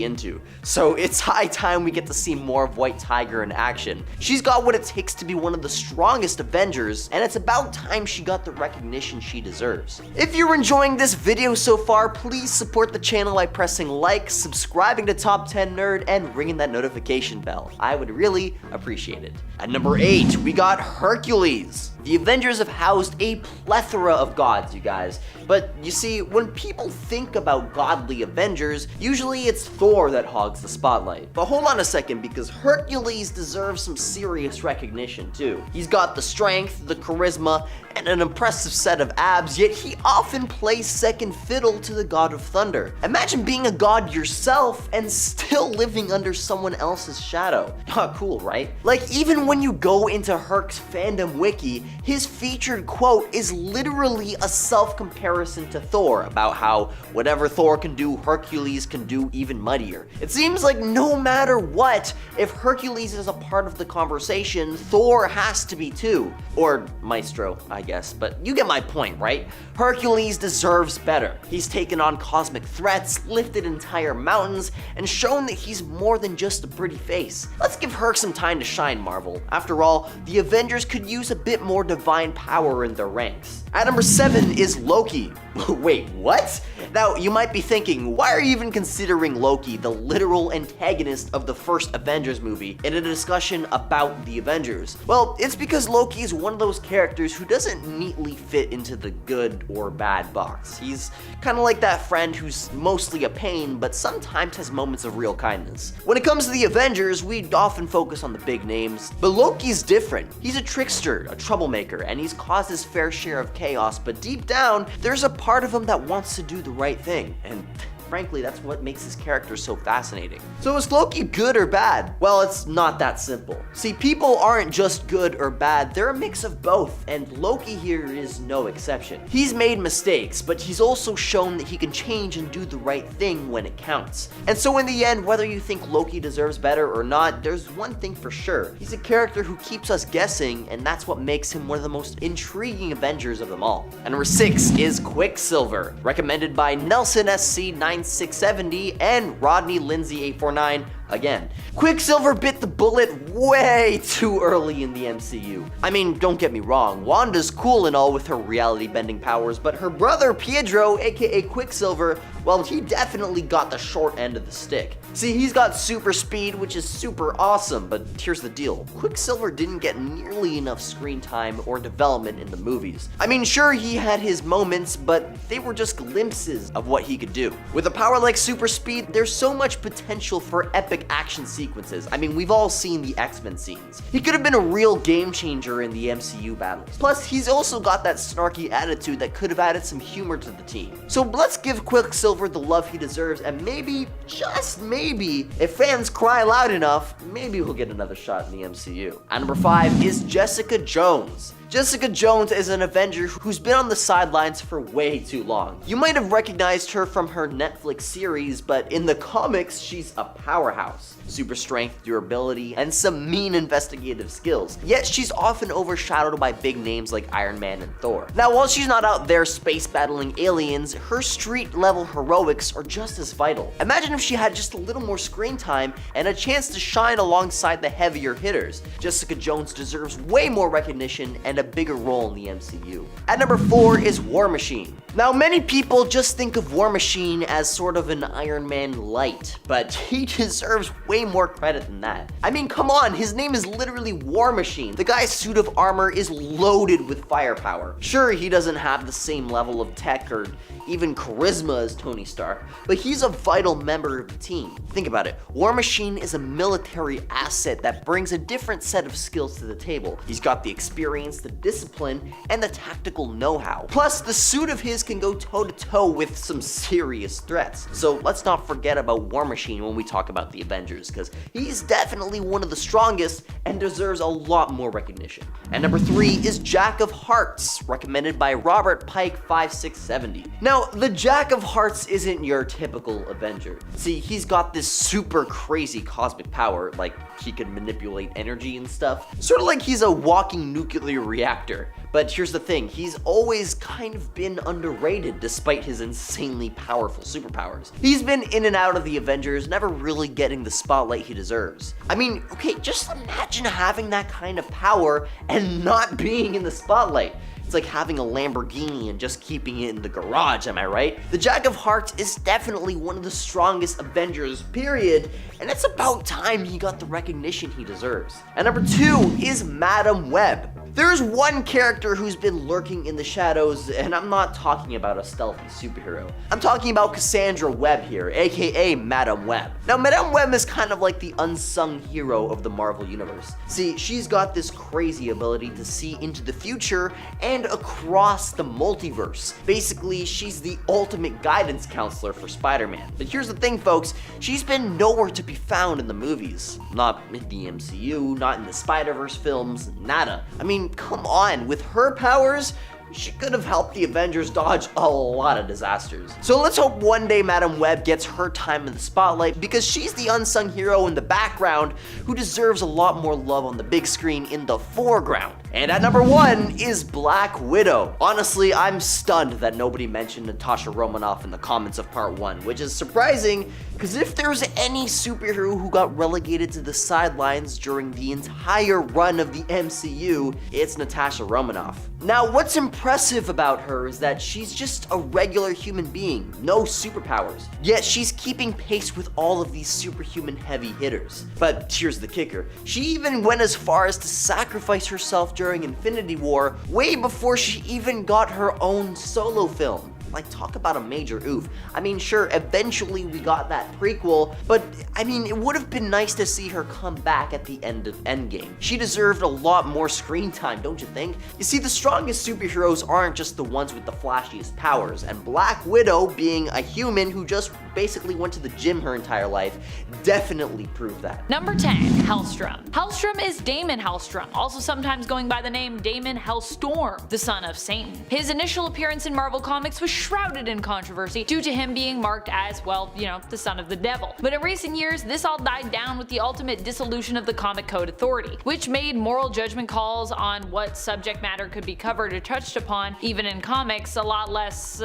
into. So it's high time we get to see more of White Tiger in action. She's got what it takes to be one of the strongest Avengers, and it's about time she got the recognition she deserves. If you're enjoying this video so far, please support the channel by pressing like, subscribing to Top 10 Nerd, and ringing that notification bell. I would really appreciate it. At number 8, we got Hercules. The Avengers have housed a plethora of gods, you guys. But you see, when people think about godly Avengers, usually it's Thor that hogs the spotlight. But hold on a second, because Hercules deserves some serious recognition too. He's got the strength, the charisma, and an impressive set of abs, yet he often plays second fiddle to the god of thunder. Imagine being a god yourself and still living under someone else's shadow. Not cool, right? Like, even when you go into Herc's fandom wiki, his featured quote is literally a self-comparison to Thor about how whatever Thor can do, Hercules can do even mightier. It seems like no matter what, if Hercules is a part of the conversation, Thor has to be too. Or Maestro, I guess, but you get my point, right? Hercules deserves better. He's taken on cosmic threats, lifted entire mountains, and shown that he's more than just a pretty face. Let's give Herc some time to shine, Marvel. After all, the Avengers could use a bit more divine power in their ranks. At number 7 is Loki. Wait, what? Now, you might be thinking, why are you even considering Loki, the literal antagonist of the first Avengers movie, in a discussion about the Avengers? Well, it's because Loki is one of those characters who doesn't neatly fit into the good or bad box. He's kind of like that friend who's mostly a pain, but sometimes has moments of real kindness. When it comes to the Avengers, we often focus on the big names, but Loki's different. He's a trickster, a troublemaker, and he's caused his fair share of chaos, but deep down, there's a part of him that wants to do the right thing, and frankly, that's what makes his character so fascinating. So is Loki good or bad? Well, it's not that simple. See, people aren't just good or bad, they're a mix of both, and Loki here is no exception. He's made mistakes, but he's also shown that he can change and do the right thing when it counts. And so in the end, whether you think Loki deserves better or not, there's one thing for sure. He's a character who keeps us guessing, and that's what makes him one of the most intriguing Avengers of them all. And number 6 is Quicksilver, recommended by Nelson SC9 670, and Rodney Lindsay 849 again. Quicksilver bit the bullet way too early in the MCU. I mean, don't get me wrong, Wanda's cool and all with her reality-bending powers, but her brother Pietro, aka Quicksilver, well, he definitely got the short end of the stick. See, he's got super speed, which is super awesome, but here's the deal. Quicksilver didn't get nearly enough screen time or development in the movies. I mean, sure, he had his moments, but they were just glimpses of what he could do. With a power like super speed, there's so much potential for epic action sequences. I mean, we've all seen the X-Men scenes. He could have been a real game changer in the MCU battles. Plus, he's also got that snarky attitude that could have added some humor to the team. So let's give Quicksilver the love he deserves, and maybe, just maybe, if fans cry loud enough, maybe we'll get another shot in the MCU. And number 5 is Jessica Jones. Jessica Jones is an Avenger who's been on the sidelines for way too long. You might have recognized her from her Netflix series, but in the comics, she's a powerhouse. Super strength, durability, and some mean investigative skills. Yet she's often overshadowed by big names like Iron Man and Thor. Now, while she's not out there space battling aliens, her street level heroics are just as vital. Imagine if she had just a little more screen time and a chance to shine alongside the heavier hitters. Jessica Jones deserves way more recognition and a bigger role in the MCU. At number 4 is War Machine. Now, many people just think of War Machine as sort of an Iron Man light, but he deserves way more credit than that. I mean, come on, his name is literally War Machine. The guy's suit of armor is loaded with firepower. Sure, he doesn't have the same level of tech or even charisma as Tony Stark, but he's a vital member of the team. Think about it. War Machine is a military asset that brings a different set of skills to the table. He's got the experience, the discipline, and the tactical know-how. Plus, the suit of his can go toe-to-toe with some serious threats. So let's not forget about War Machine when we talk about the Avengers, because he's definitely one of the strongest and deserves a lot more recognition. And number 3 is Jack of Hearts, recommended by Robert Pike 5670. Now, the Jack of Hearts isn't your typical Avenger. See, he's got this super crazy cosmic power, like he can manipulate energy and stuff. Sort of like he's a walking nuclear reactor. But here's the thing, he's always kind of been underrated despite his insanely powerful superpowers. He's been in and out of the Avengers, never really getting the spotlight he deserves. I mean, okay, just imagine having that kind of power and not being in the spotlight. It's like having a Lamborghini and just keeping it in the garage, am I right? The Jack of Hearts is definitely one of the strongest Avengers, period, and it's about time he got the recognition he deserves. And number 2 is Madam Web. There's one character who's been lurking in the shadows, and I'm not talking about a stealthy superhero. I'm talking about Cassandra Webb here, aka Madam Web. Now, Madam Web is kind of like the unsung hero of the Marvel Universe. See, she's got this crazy ability to see into the future and across the multiverse. Basically, she's the ultimate guidance counselor for Spider-Man. But here's the thing, folks, she's been nowhere to be found in the movies. Not in the MCU, not in the Spider-Verse films, nada. I mean, come on, with her powers, she could have helped the Avengers dodge a lot of disasters. So let's hope one day Madam Web gets her time in the spotlight, because she's the unsung hero in the background who deserves a lot more love on the big screen in the foreground. And at number 1 is Black Widow. Honestly, I'm stunned that nobody mentioned Natasha Romanoff in the comments of part 1, which is surprising, because if there's any superhero who got relegated to the sidelines during the entire run of the MCU, it's Natasha Romanoff. Now, what's impressive about her is that she's just a regular human being, no superpowers. Yet she's keeping pace with all of these superhuman heavy hitters. But here's the kicker. She even went as far as to sacrifice herself during Infinity War, way before she even got her own solo film. Like, talk about a major oof. I mean, sure, eventually we got that prequel, but I mean, it would have been nice to see her come back at the end of Endgame. She deserved a lot more screen time, don't you think? You see, the strongest superheroes aren't just the ones with the flashiest powers, and Black Widow, being a human who just basically went to the gym her entire life, definitely proved that. Number 10, Hellstrom. Hellstrom is Damon Hellstrom, also sometimes going by the name Damon Hellstorm, the son of Satan. His initial appearance in Marvel Comics was shrouded in controversy due to him being marked as, well, you know, the son of the devil. But in recent years, this all died down with the ultimate dissolution of the Comic Code Authority, which made moral judgment calls on what subject matter could be covered or touched upon, even in comics, a lot less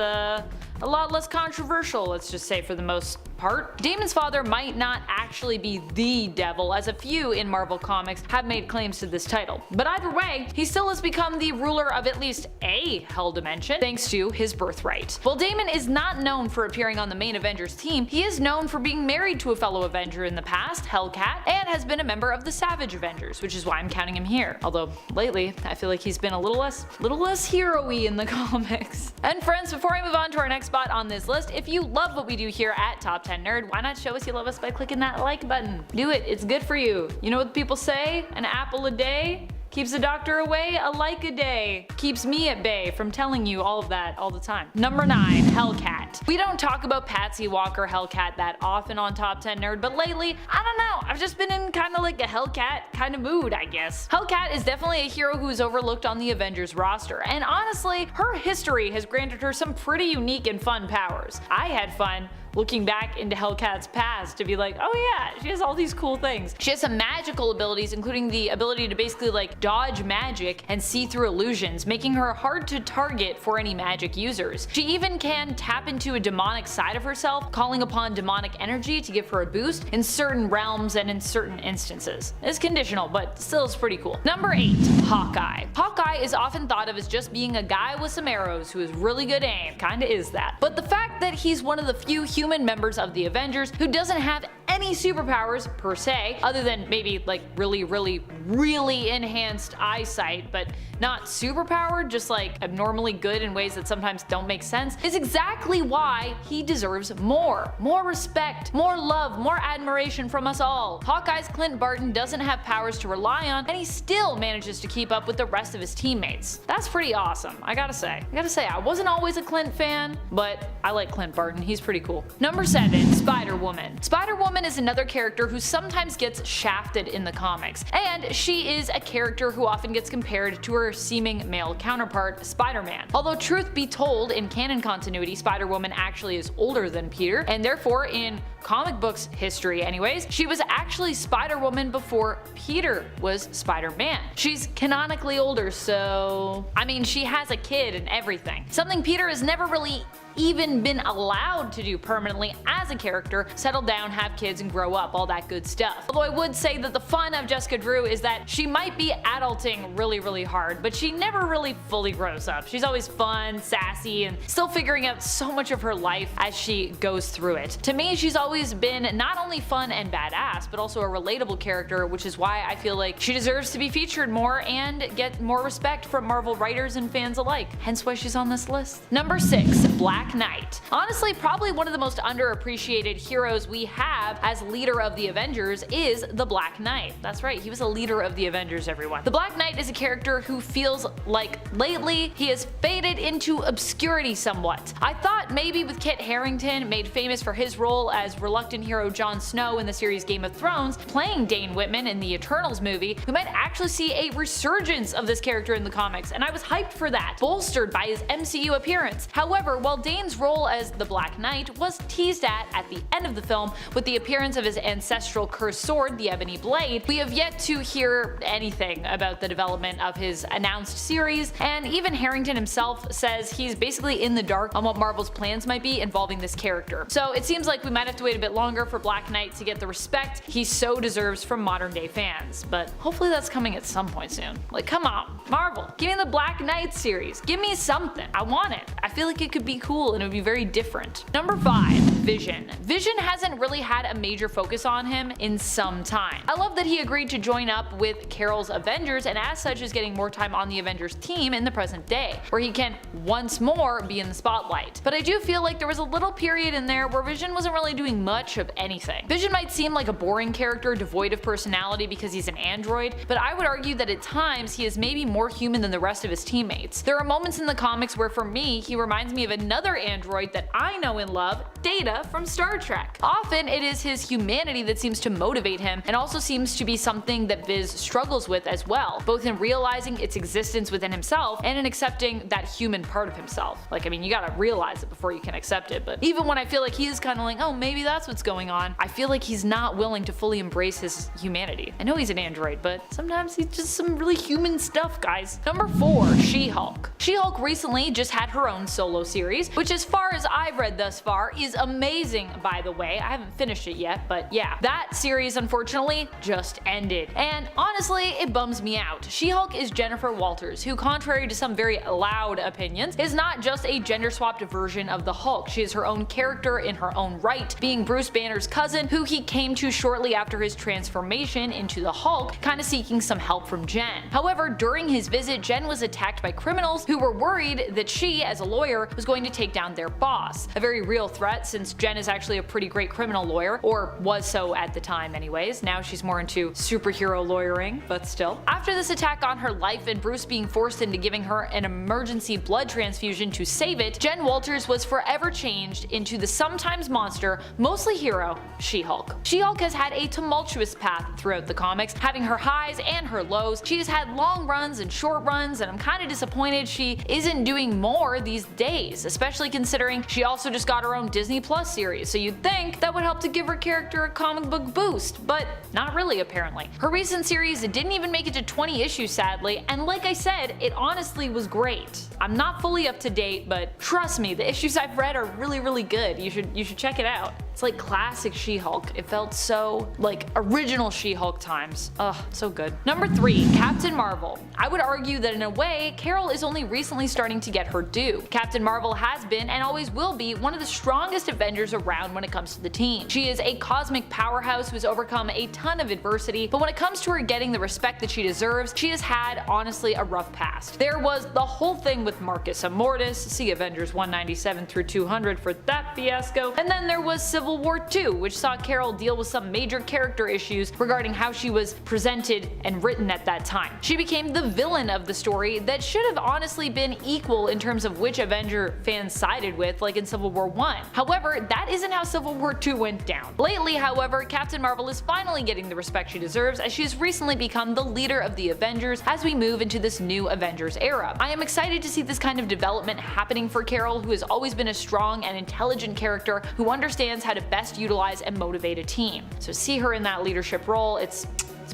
a lot less controversial, let's just say, for the most part. Damon's father might not actually be the devil, as a few in Marvel Comics have made claims to this title. But either way, he still has become the ruler of at least a Hell dimension, thanks to his birthright. While Damon is not known for appearing on the main Avengers team, he is known for being married to a fellow Avenger in the past, Hellcat, and has been a member of the Savage Avengers, which is why I'm counting him here. Although, lately, I feel like he's been a little less hero-y in the comics. And friends, before I move on to our next spot on this list, if you love what we do here at Top 10 Nerd, why not show us you love us by clicking that like button? Do it, it's good for you. You know what people say? An apple a day keeps the doctor away, a like a day keeps me at bay from telling you all of that all the time. Number 9, Hellcat. We don't talk about Patsy Walker Hellcat that often on Top 10 Nerd, but lately, I don't know, I've just been in kinda like a Hellcat kind of mood, I guess. Hellcat is definitely a hero who's overlooked on the Avengers roster, and honestly, her history has granted her some pretty unique and fun powers. I had fun looking back into Hellcat's past to be like, oh yeah, she has all these cool things. She has some magical abilities, including the ability to basically like dodge magic and see through illusions, making her hard to target for any magic users. She even can tap into a demonic side of herself, calling upon demonic energy to give her a boost in certain realms and in certain instances. It's conditional, but still is pretty cool. Number 8, Hawkeye. Hawkeye is often thought of as just being a guy with some arrows who has really good aim. Kinda is that. But the fact that he's one of the few human members of the Avengers who doesn't have any superpowers per se, other than maybe like really enhanced eyesight, but not superpowered, just like abnormally good in ways that sometimes don't make sense, is exactly why he deserves more respect, more love, more admiration from us all. Hawkeye's Clint Barton doesn't have powers to rely on, and he still manages to keep up with the rest of his teammates. That's pretty awesome, I gotta say. I wasn't always a Clint fan, but I like Clint Barton, he's pretty cool. Number 7, Spider-Woman. Spider-Woman is another character who sometimes gets shafted in the comics, and she is a character who often gets compared to her seeming male counterpart, Spider-Man. Although truth be told, in canon continuity, Spider-Woman actually is older than Peter, and therefore in comic books history anyways, she was actually Spider-Woman before Peter was Spider-Man. She's canonically older, so I mean, she has a kid and everything. Something Peter has never really even been allowed to do permanently as a character, settle down, have kids, and grow up, all that good stuff. Although I would say that the fun of Jessica Drew is that she might be adulting really hard, but she never really fully grows up. She's always fun, sassy, and still figuring out so much of her life as she goes through it. To me, she's always been not only fun and badass, but also a relatable character, which is why I feel like she deserves to be featured more and get more respect from Marvel writers and fans alike, hence why she's on this list. Number 6, Black Knight. Honestly, probably one of the most underappreciated heroes we have as leader of the Avengers is the Black Knight. That's right, he was a leader of the Avengers, everyone. The Black Knight is a character who feels like lately he has faded into obscurity somewhat. I thought maybe with Kit Harington, made famous for his role as reluctant hero Jon Snow in the series Game of Thrones, playing Dane Whitman in the Eternals movie, we might actually see a resurgence of this character in the comics, and I was hyped for that, bolstered by his MCU appearance. However, while Dane's role as the Black Knight was teased at the end of the film with the appearance of his ancestral cursed sword, the Ebony Blade, we have yet to hear anything about the development of his announced series, and even Harington himself says he's basically in the dark on what Marvel's plans might be involving this character. So it seems like we might have to wait a bit longer for Black Knight to get the respect he so deserves from modern day fans, but hopefully that's coming at some point soon. Like, come on, Marvel, give me the Black Knight series, give me something, I want it. I feel like it could be cool and it would be very different. Number 5, Vision. Vision hasn't really had a major focus on him in some time. I love that he agreed to join up with Carol's Avengers, and as such is getting more time on the Avengers team in the present day, where he can once more be in the spotlight. But I do feel like there was a little period in there where Vision wasn't really doing much of anything. Vision might seem like a boring character devoid of personality because he's an android, but I would argue that at times he is maybe more human than the rest of his teammates. There are moments in the comics where for me, he reminds me of another android that I know and love, Data from Star Trek. Often it is his humanity that seems to motivate him, and also seems to be something that Viz struggles with as well, both in realizing its existence within himself and in accepting that human part of himself. Like, I mean, you gotta realize it before you can accept it, but even when I feel like he's kinda like, oh, maybe that's what's going on, I feel like he's not willing to fully embrace his humanity. I know he's an android, but sometimes he's just some really human stuff, guys. Number 4, She-Hulk. She-Hulk recently just had her own solo series, which which as far as I've read thus far is amazing, by the way. I haven't finished it yet, but yeah. That series unfortunately just ended, and honestly it bums me out. She-Hulk is Jennifer Walters, who contrary to some very loud opinions, is not just a gender-swapped version of the Hulk. She is her own character in her own right, being Bruce Banner's cousin, who he came to shortly after his transformation into the Hulk, kinda seeking some help from Jen. However, during his visit, Jen was attacked by criminals who were worried that she, as a lawyer, was going to take down their boss. A very real threat, since Jen is actually a pretty great criminal lawyer, or was so at the time anyways. Now she's more into superhero lawyering, but still. After this attack on her life and Bruce being forced into giving her an emergency blood transfusion to save it, Jen Walters was forever changed into the sometimes monster, mostly hero, She-Hulk. She-Hulk has had a tumultuous path throughout the comics, having her highs and her lows. She has had long runs and short runs, and I'm kinda disappointed she isn't doing more these days, especially considering she also just got her own Disney Plus series, so you'd think that would help to give her character a comic book boost, but not really apparently. Her recent series didn't even make it to 20 issues sadly, and like I said, it honestly was great. I'm not fully up to date, but trust me, the issues I've read are really good. You should check it out. It's like classic She-Hulk. It felt so like original She-Hulk times. Ugh, so good. Number 3, Captain Marvel. I would argue that in a way, Carol is only recently starting to get her due. Captain Marvel has been and always will be one of the strongest Avengers around when it comes to the team. She is a cosmic powerhouse who has overcome a ton of adversity, but when it comes to her getting the respect that she deserves, she has had honestly a rough past. There was the whole thing with Marcus Immortus, see Avengers 197 through 200 for that fiasco, and then there was Civil War II, which saw Carol deal with some major character issues regarding how she was presented and written at that time. She became the villain of the story that should have honestly been equal in terms of which Avenger fans sided with, like in Civil War I. However, that isn't how Civil War II went down. Lately, however, Captain Marvel is finally getting the respect she deserves, as she has recently become the leader of the Avengers as we move into this new Avengers era. I am excited to see this kind of development happening for Carol, who has always been a strong and intelligent character who understands how to best utilize and motivate a team. So see her in that leadership role, it's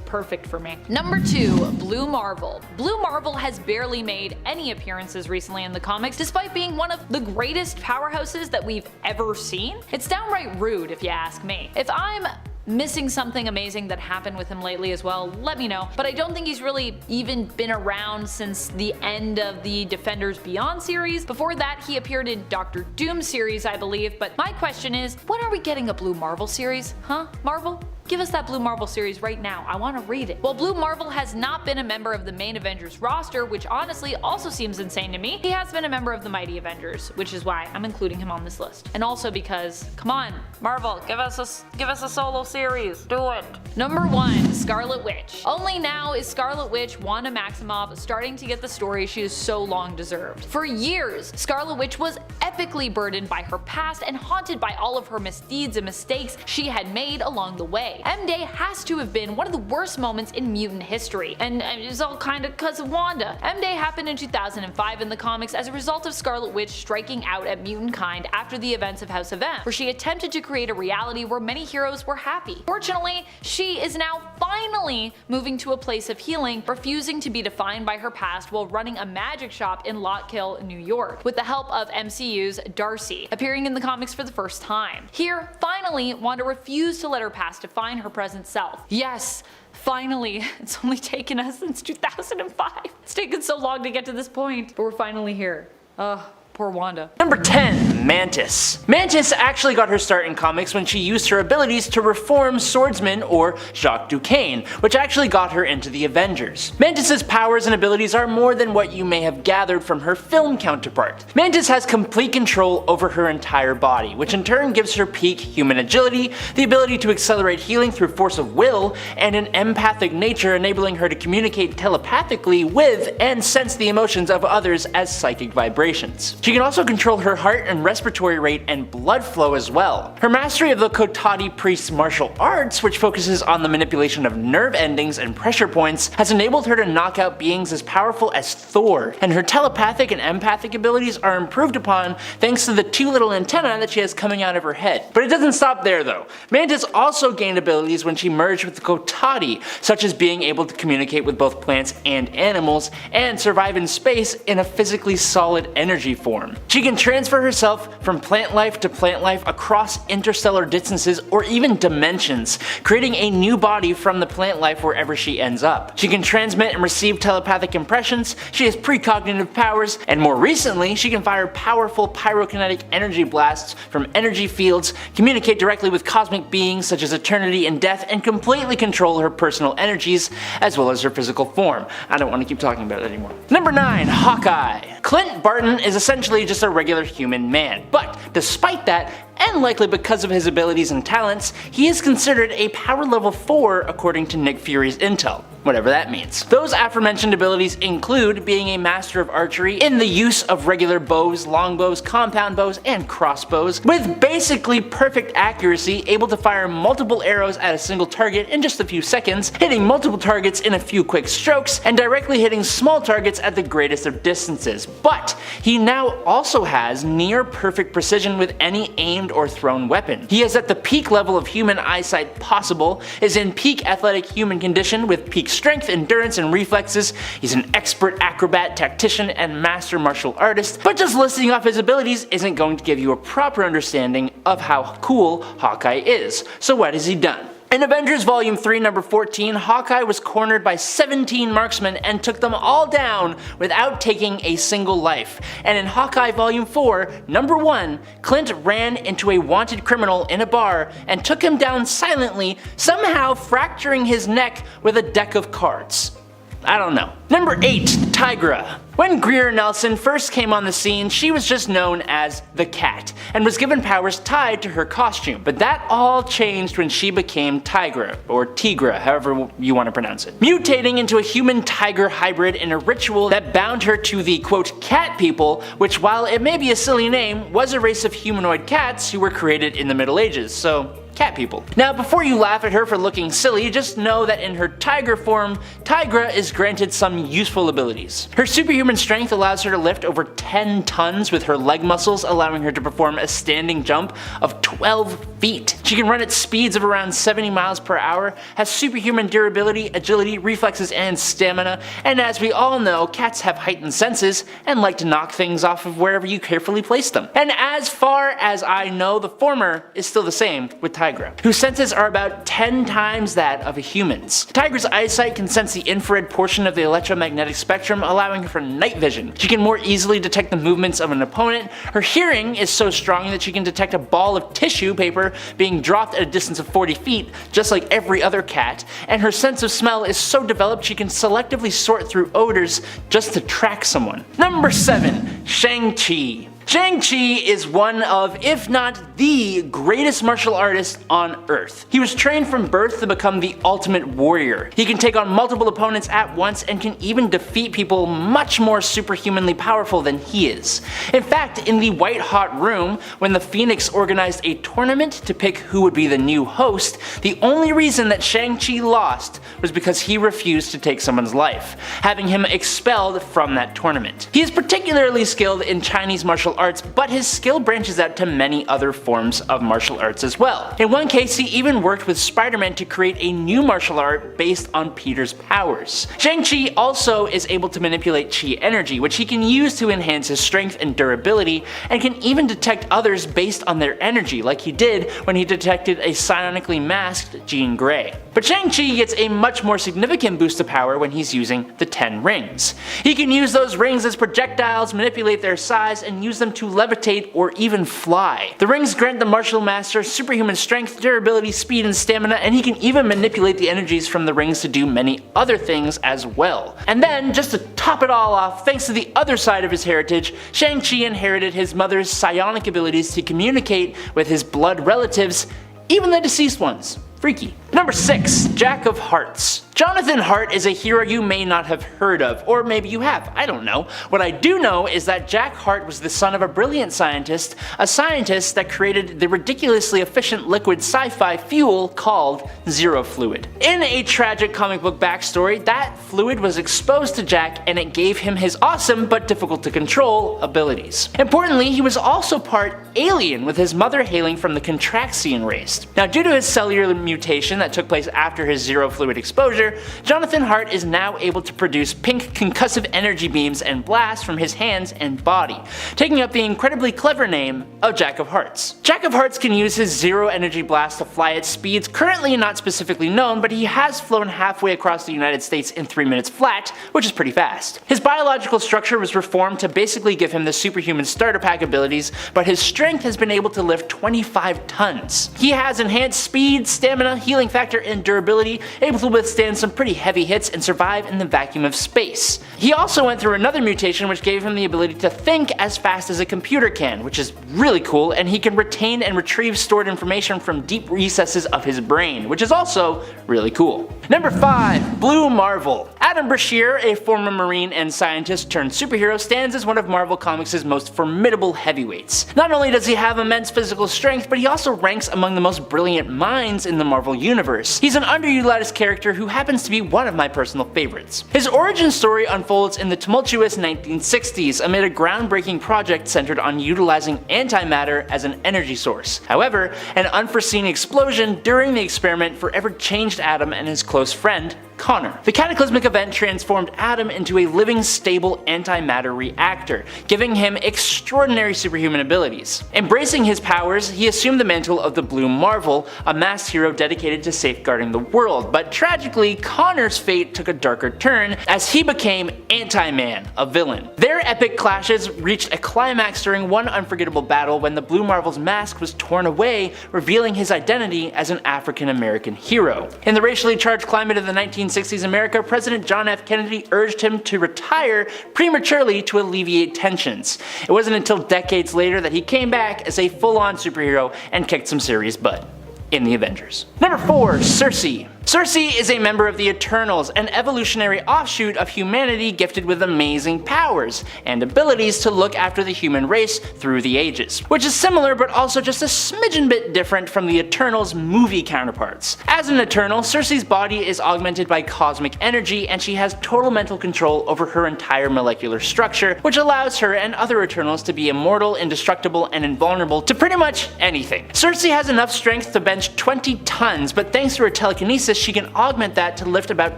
perfect for me. Number 2, Blue Marvel. Blue Marvel has barely made any appearances recently in the comics, despite being one of the greatest powerhouses that we've ever seen. It's downright rude if you ask me. If I'm missing something amazing that happened with him lately as well, let me know, but I don't think he's really even been around since the end of the Defenders Beyond series. Before that, he appeared in Doctor Doom series, I believe, but my question is, when are we getting a Blue Marvel series? Huh? Marvel? Give us that Blue Marvel series right now, I want to read it. While Blue Marvel has not been a member of the main Avengers roster, which honestly also seems insane to me, he has been a member of the Mighty Avengers, which is why I'm including him on this list. And also because, come on, Marvel, give us a solo series, do it. Number 1, Scarlet Witch. Only now is Scarlet Witch Wanda Maximoff starting to get the story she has so long deserved. For years, Scarlet Witch was epically burdened by her past and haunted by all of her misdeeds and mistakes she had made along the way. M-Day has to have been one of the worst moments in mutant history, and it's all kinda cause of Wanda. M-Day happened in 2005 in the comics as a result of Scarlet Witch striking out at mutant kind after the events of House of M, where she attempted to create a reality where many heroes were happy. Fortunately, she is now finally moving to a place of healing, refusing to be defined by her past while running a magic shop in Lockhill, New York, with the help of MCU's Darcy, appearing in the comics for the first time. Here, finally, Wanda refused to let her past define her present self. Yes, finally. It's only taken us since 2005. It's taken so long to get to this point, but we're finally here. Ugh. Poor Wanda. Number 10, Mantis. Mantis actually got her start in comics when she used her abilities to reform Swordsman or Jacques Duquesne, which actually got her into the Avengers. Mantis's powers and abilities are more than what you may have gathered from her film counterpart. Mantis has complete control over her entire body, which in turn gives her peak human agility, the ability to accelerate healing through force of will, and an empathic nature enabling her to communicate telepathically with and sense the emotions of others as psychic vibrations. She can also control her heart and respiratory rate and blood flow as well. Her mastery of the Kotati priest's martial arts, which focuses on the manipulation of nerve endings and pressure points, has enabled her to knock out beings as powerful as Thor, and her telepathic and empathic abilities are improved upon thanks to the 2 little antennae that she has coming out of her head. But it doesn't stop there though. Mantis also gained abilities when she merged with the Kotati, such as being able to communicate with both plants and animals, and survive in space in a physically solid energy form. She can transfer herself herself from plant life to plant life across interstellar distances or even dimensions, creating a new body from the plant life wherever she ends up. She can transmit and receive telepathic impressions, she has precognitive powers, and more recently, she can fire powerful pyrokinetic energy blasts from energy fields, communicate directly with cosmic beings such as eternity and death, and completely control her personal energies as well as her physical form. I don't want to keep talking about it anymore. Number 9. Hawkeye. Clint Barton is essentially just a regular human man, but despite that, and likely because of his abilities and talents, he is considered a power level 4 according to Nick Fury's intel, whatever that means. Those aforementioned abilities include being a master of archery in the use of regular bows, longbows, compound bows, and crossbows, with basically perfect accuracy, able to fire multiple arrows at a single target in just a few seconds, hitting multiple targets in a few quick strokes, and directly hitting small targets at the greatest of distances. But he now also has near perfect precision with any aimed or thrown weapon. He is at the peak level of human eyesight possible, is in peak athletic human condition with peak strength, endurance, and reflexes. He's an expert acrobat, tactician, and master martial artist, but just listing off his abilities isn't going to give you a proper understanding of how cool Hawkeye is. So what has he done? In Avengers Volume 3 number 14, Hawkeye was cornered by 17 marksmen and took them all down without taking a single life. And in Hawkeye Volume 4 number 1, Clint ran into a wanted criminal in a bar and took him down silently, somehow fracturing his neck with a deck of cards. I don't know. Number 8. Tigra. When Greer Nelson first came on the scene, she was just known as the Cat, and was given powers tied to her costume, but that all changed when she became Tigra, or Tigra, however you want to pronounce it, mutating into a human-tiger hybrid in a ritual that bound her to the quote cat people, which while it may be a silly name, was a race of humanoid cats who were created in the Middle Ages, so cat people. Now before you laugh at her for looking silly, just know that in her tiger form, Tigra is granted some useful abilities. Her superhuman strength allows her to lift over 10 tons with her leg muscles, allowing her to perform a standing jump of 12 feet. She can run at speeds of around 70 miles per hour, has superhuman durability, agility, reflexes, and stamina, and as we all know, cats have heightened senses and like to knock things off of wherever you carefully place them. And as far as I know, the former is still the same with Tigra, whose senses are about 10 times that of a human's. Tigra's eyesight can sense the infrared portion of the electromagnetic spectrum, allowing her for night vision. She can more easily detect the movements of an opponent. Her hearing is so strong that she can detect a ball of tissue paper being dropped at a distance of 40 feet, just like every other cat, and her sense of smell is so developed she can selectively sort through odors just to track someone. Number 7. Shang-Chi. Shang-Chi is one of, if not the greatest martial artist on Earth. He was trained from birth to become the ultimate warrior. He can take on multiple opponents at once and can even defeat people much more superhumanly powerful than he is. In fact, in the White Hot Room, when the Phoenix organized a tournament to pick who would be the new host, the only reason that Shang-Chi lost was because he refused to take someone's life, having him expelled from that tournament. He is particularly skilled in Chinese martial arts, but his skill branches out to many other forms of martial arts as well. In one case, he even worked with Spider-Man to create a new martial art based on Peter's powers. Shang-Chi also is able to manipulate chi energy, which he can use to enhance his strength and durability, and can even detect others based on their energy, like he did when he detected a psionically masked Jean Grey. But Shang-Chi gets a much more significant boost of power when he's using the 10 rings. He can use those rings as projectiles, manipulate their size, and use them to levitate or even fly. The rings grant the martial master superhuman strength, durability, speed, and stamina, and he can even manipulate the energies from the rings to do many other things as well. And then, just to top it all off, thanks to the other side of his heritage, Shang-Chi inherited his mother's psionic abilities to communicate with his blood relatives, even the deceased ones. Freaky. Number 6. Jack of Hearts. Jonathan Hart is a hero you may not have heard of, or maybe you have, I don't know. What I do know is that Jack Hart was the son of a brilliant scientist, a scientist that created the ridiculously efficient liquid sci-fi fuel called Zero Fluid. In a tragic comic book backstory, that fluid was exposed to Jack and it gave him his awesome but difficult to control abilities. Importantly, he was also part alien, with his mother hailing from the Contraxian race. Now, due to his cellular mutations, mutation that took place after his zero fluid exposure, Jonathan Hart is now able to produce pink concussive energy beams and blasts from his hands and body, taking up the incredibly clever name of Jack of Hearts. Jack of Hearts can use his zero energy blast to fly at speeds currently not specifically known, but he has flown halfway across the United States in 3 minutes flat, which is pretty fast. His biological structure was reformed to basically give him the superhuman starter pack abilities, but his strength has been able to lift 25 tons. He has enhanced speed, stamina, healing factor, and durability, able to withstand some pretty heavy hits and survive in the vacuum of space. He also went through another mutation which gave him the ability to think as fast as a computer can, which is really cool, and he can retain and retrieve stored information from deep recesses of his brain, which is also really cool. Number 5. Blue Marvel. Adam Brashear, a former Marine and scientist turned superhero, stands as one of Marvel Comics' most formidable heavyweights. Not only does he have immense physical strength, but he also ranks among the most brilliant minds in the Marvel Universe. He's an underutilized character who happens to be one of my personal favorites. His origin story unfolds in the tumultuous 1960s amid a groundbreaking project centered on utilizing antimatter as an energy source. However, an unforeseen explosion during the experiment forever changed Adam and his close friend, Connor. The cataclysmic event transformed Adam into a living, stable antimatter reactor, giving him extraordinary superhuman abilities. Embracing his powers, he assumed the mantle of the Blue Marvel, a masked hero dedicated to safeguarding the world, but tragically, Connor's fate took a darker turn as he became Anti-Man, a villain. Their epic clashes reached a climax during one unforgettable battle when the Blue Marvel's mask was torn away, revealing his identity as an African American hero. In the racially charged climate of the 1960s America, President John F. Kennedy urged him to retire prematurely to alleviate tensions. It wasn't until decades later that he came back as a full-on superhero and kicked some serious butt in the Avengers. Number 4. Sersi. Sersi is a member of the Eternals, an evolutionary offshoot of humanity gifted with amazing powers and abilities to look after the human race through the ages, which is similar but also just a smidgen bit different from the Eternals movie counterparts. As an Eternal, Sersi's body is augmented by cosmic energy and she has total mental control over her entire molecular structure, which allows her and other Eternals to be immortal, indestructible, and invulnerable to pretty much anything. Sersi has enough strength to bench 20 tons, but thanks to her telekinesis she can augment that to lift about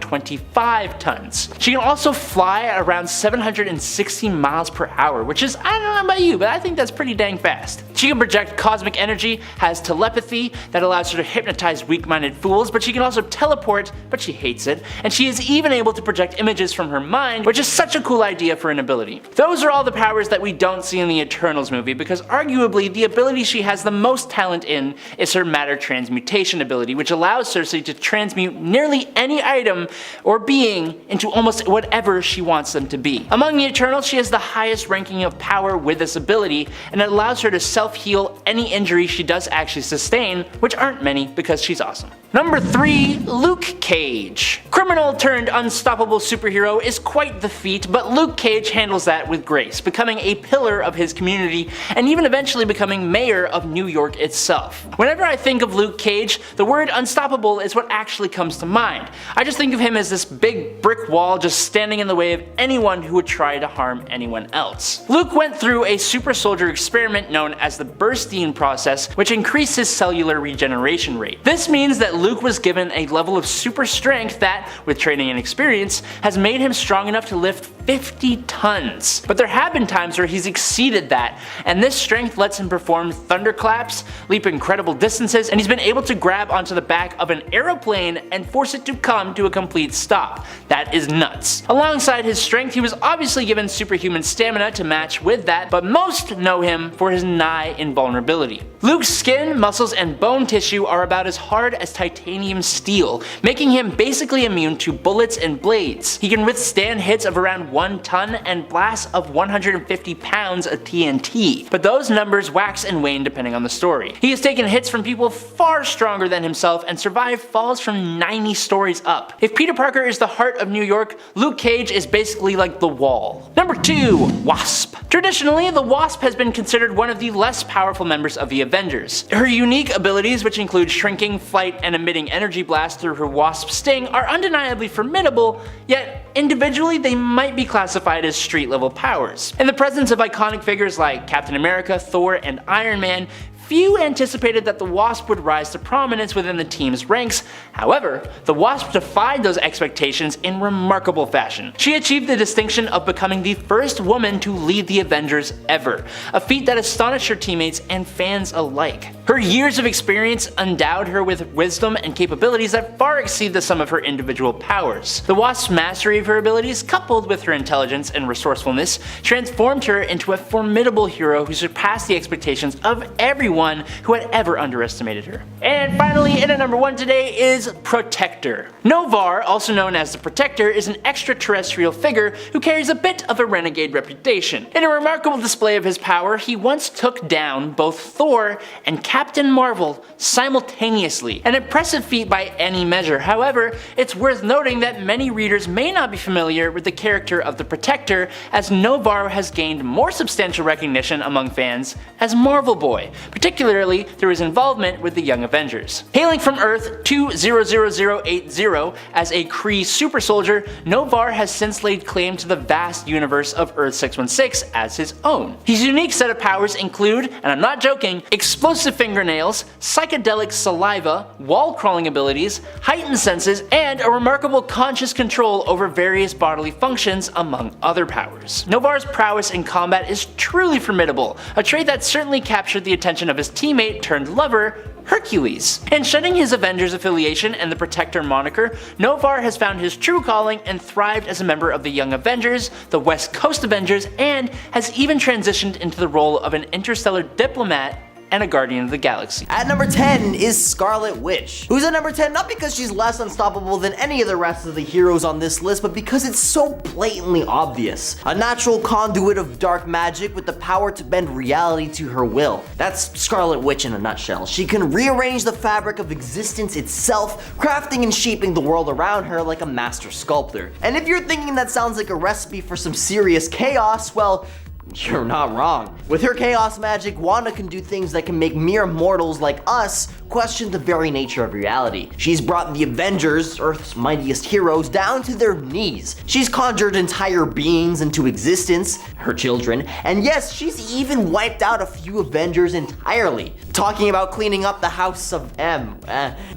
25 tons. She can also fly at around 760 miles per hour, which is, I don't know about you, but I think that's pretty dang fast. She can project cosmic energy, has telepathy that allows her to hypnotize weak-minded fools, but she can also teleport, but she hates it, and she is even able to project images from her mind, which is such a cool idea for an ability. Those are all the powers that we don't see in the Eternals movie, because arguably the ability she has the most talent in is her matter transmutation ability, which allows Sersi to transmute nearly any item or being into almost whatever she wants them to be. Among the Eternals, she has the highest ranking of power with this ability, and it allows her to self-heal any injury she does actually sustain, which aren't many because she's awesome. Number 3. Luke Cage. Criminal turned unstoppable superhero is quite the feat, but Luke Cage handles that with grace, becoming a pillar of his community and even eventually becoming mayor of New York itself. Whenever I think of Luke Cage, the word unstoppable is what actually comes to mind. I just think of him as this big brick wall just standing in the way of anyone who would try to harm anyone else. Luke went through a super soldier experiment known as the Burstein process, which increased his cellular regeneration rate. This means that Luke was given a level of super strength that, with training and experience, has made him strong enough to lift 50 tons. But there have been times where he's exceeded that, and this strength lets him perform thunderclaps, leap incredible distances, and he's been able to grab onto the back of an aeroplane and force it to come to a complete stop. That is nuts. Alongside his strength, he was obviously given superhuman stamina to match with that, but most know him for his nigh invulnerability. Luke's skin, muscles, and bone tissue are about as hard as titanium steel, making him basically immune to bullets and blades. He can withstand hits of around 1 ton and blasts of 150 pounds of TNT, but those numbers wax and wane depending on the story. He has taken hits from people far stronger than himself and survived falls from 90 stories up. If Peter Parker is the heart of New York, Luke Cage is basically like the wall. Number 2. Wasp. Traditionally, the Wasp has been considered one of the less powerful members of the Avengers. Her unique abilities, which include shrinking, flight, and emitting energy blasts through her Wasp sting, are undeniably formidable, yet individually they might be classified as street level powers. In the presence of iconic figures like Captain America, Thor, and Iron Man, few anticipated that the Wasp would rise to prominence within the team's ranks. However, the Wasp defied those expectations in remarkable fashion. She achieved the distinction of becoming the first woman to lead the Avengers ever, a feat that astonished her teammates and fans alike. Her years of experience endowed her with wisdom and capabilities that far exceed the sum of her individual powers. The Wasp's mastery of her abilities, coupled with her intelligence and resourcefulness, transformed her into a formidable hero who surpassed the expectations of everyone who had ever underestimated her. And finally, in at number 1 today is Protector. Novar, also known as the Protector, is an extraterrestrial figure who carries a bit of a renegade reputation. In a remarkable display of his power, he once took down both Thor and Captain Marvel simultaneously, an impressive feat by any measure. However, it's worth noting that many readers may not be familiar with the character of the Protector, as Novar has gained more substantial recognition among fans as Marvel Boy, particularly through his involvement with the Young Avengers. Hailing from Earth 200080 as a Kree super soldier, Novar has since laid claim to the vast universe of Earth 616 as his own. His unique set of powers include, and I'm not joking, explosive fingernails, psychedelic saliva, wall crawling abilities, heightened senses, and a remarkable conscious control over various bodily functions, among other powers. Novar's prowess in combat is truly formidable, a trait that certainly captured the attention of his teammate turned lover, Hercules. In shedding his Avengers affiliation and the Protector moniker, Novar has found his true calling and thrived as a member of the Young Avengers, the West Coast Avengers, and has even transitioned into the role of an interstellar diplomat and a Guardian of the Galaxy. At number 10 is Scarlet Witch, who's at number 10 not because she's less unstoppable than any of the rest of the heroes on this list, but because it's so blatantly obvious. A natural conduit of dark magic with the power to bend reality to her will. That's Scarlet Witch in a nutshell. She can rearrange the fabric of existence itself, crafting and shaping the world around her like a master sculptor. And if you're thinking that sounds like a recipe for some serious chaos, well, you're not wrong. With her chaos magic, Wanda can do things that can make mere mortals like us question the very nature of reality. She's brought the Avengers, Earth's mightiest heroes, down to their knees. She's conjured entire beings into existence, her children, and yes, she's even wiped out a few Avengers entirely. Talking about cleaning up the House of M.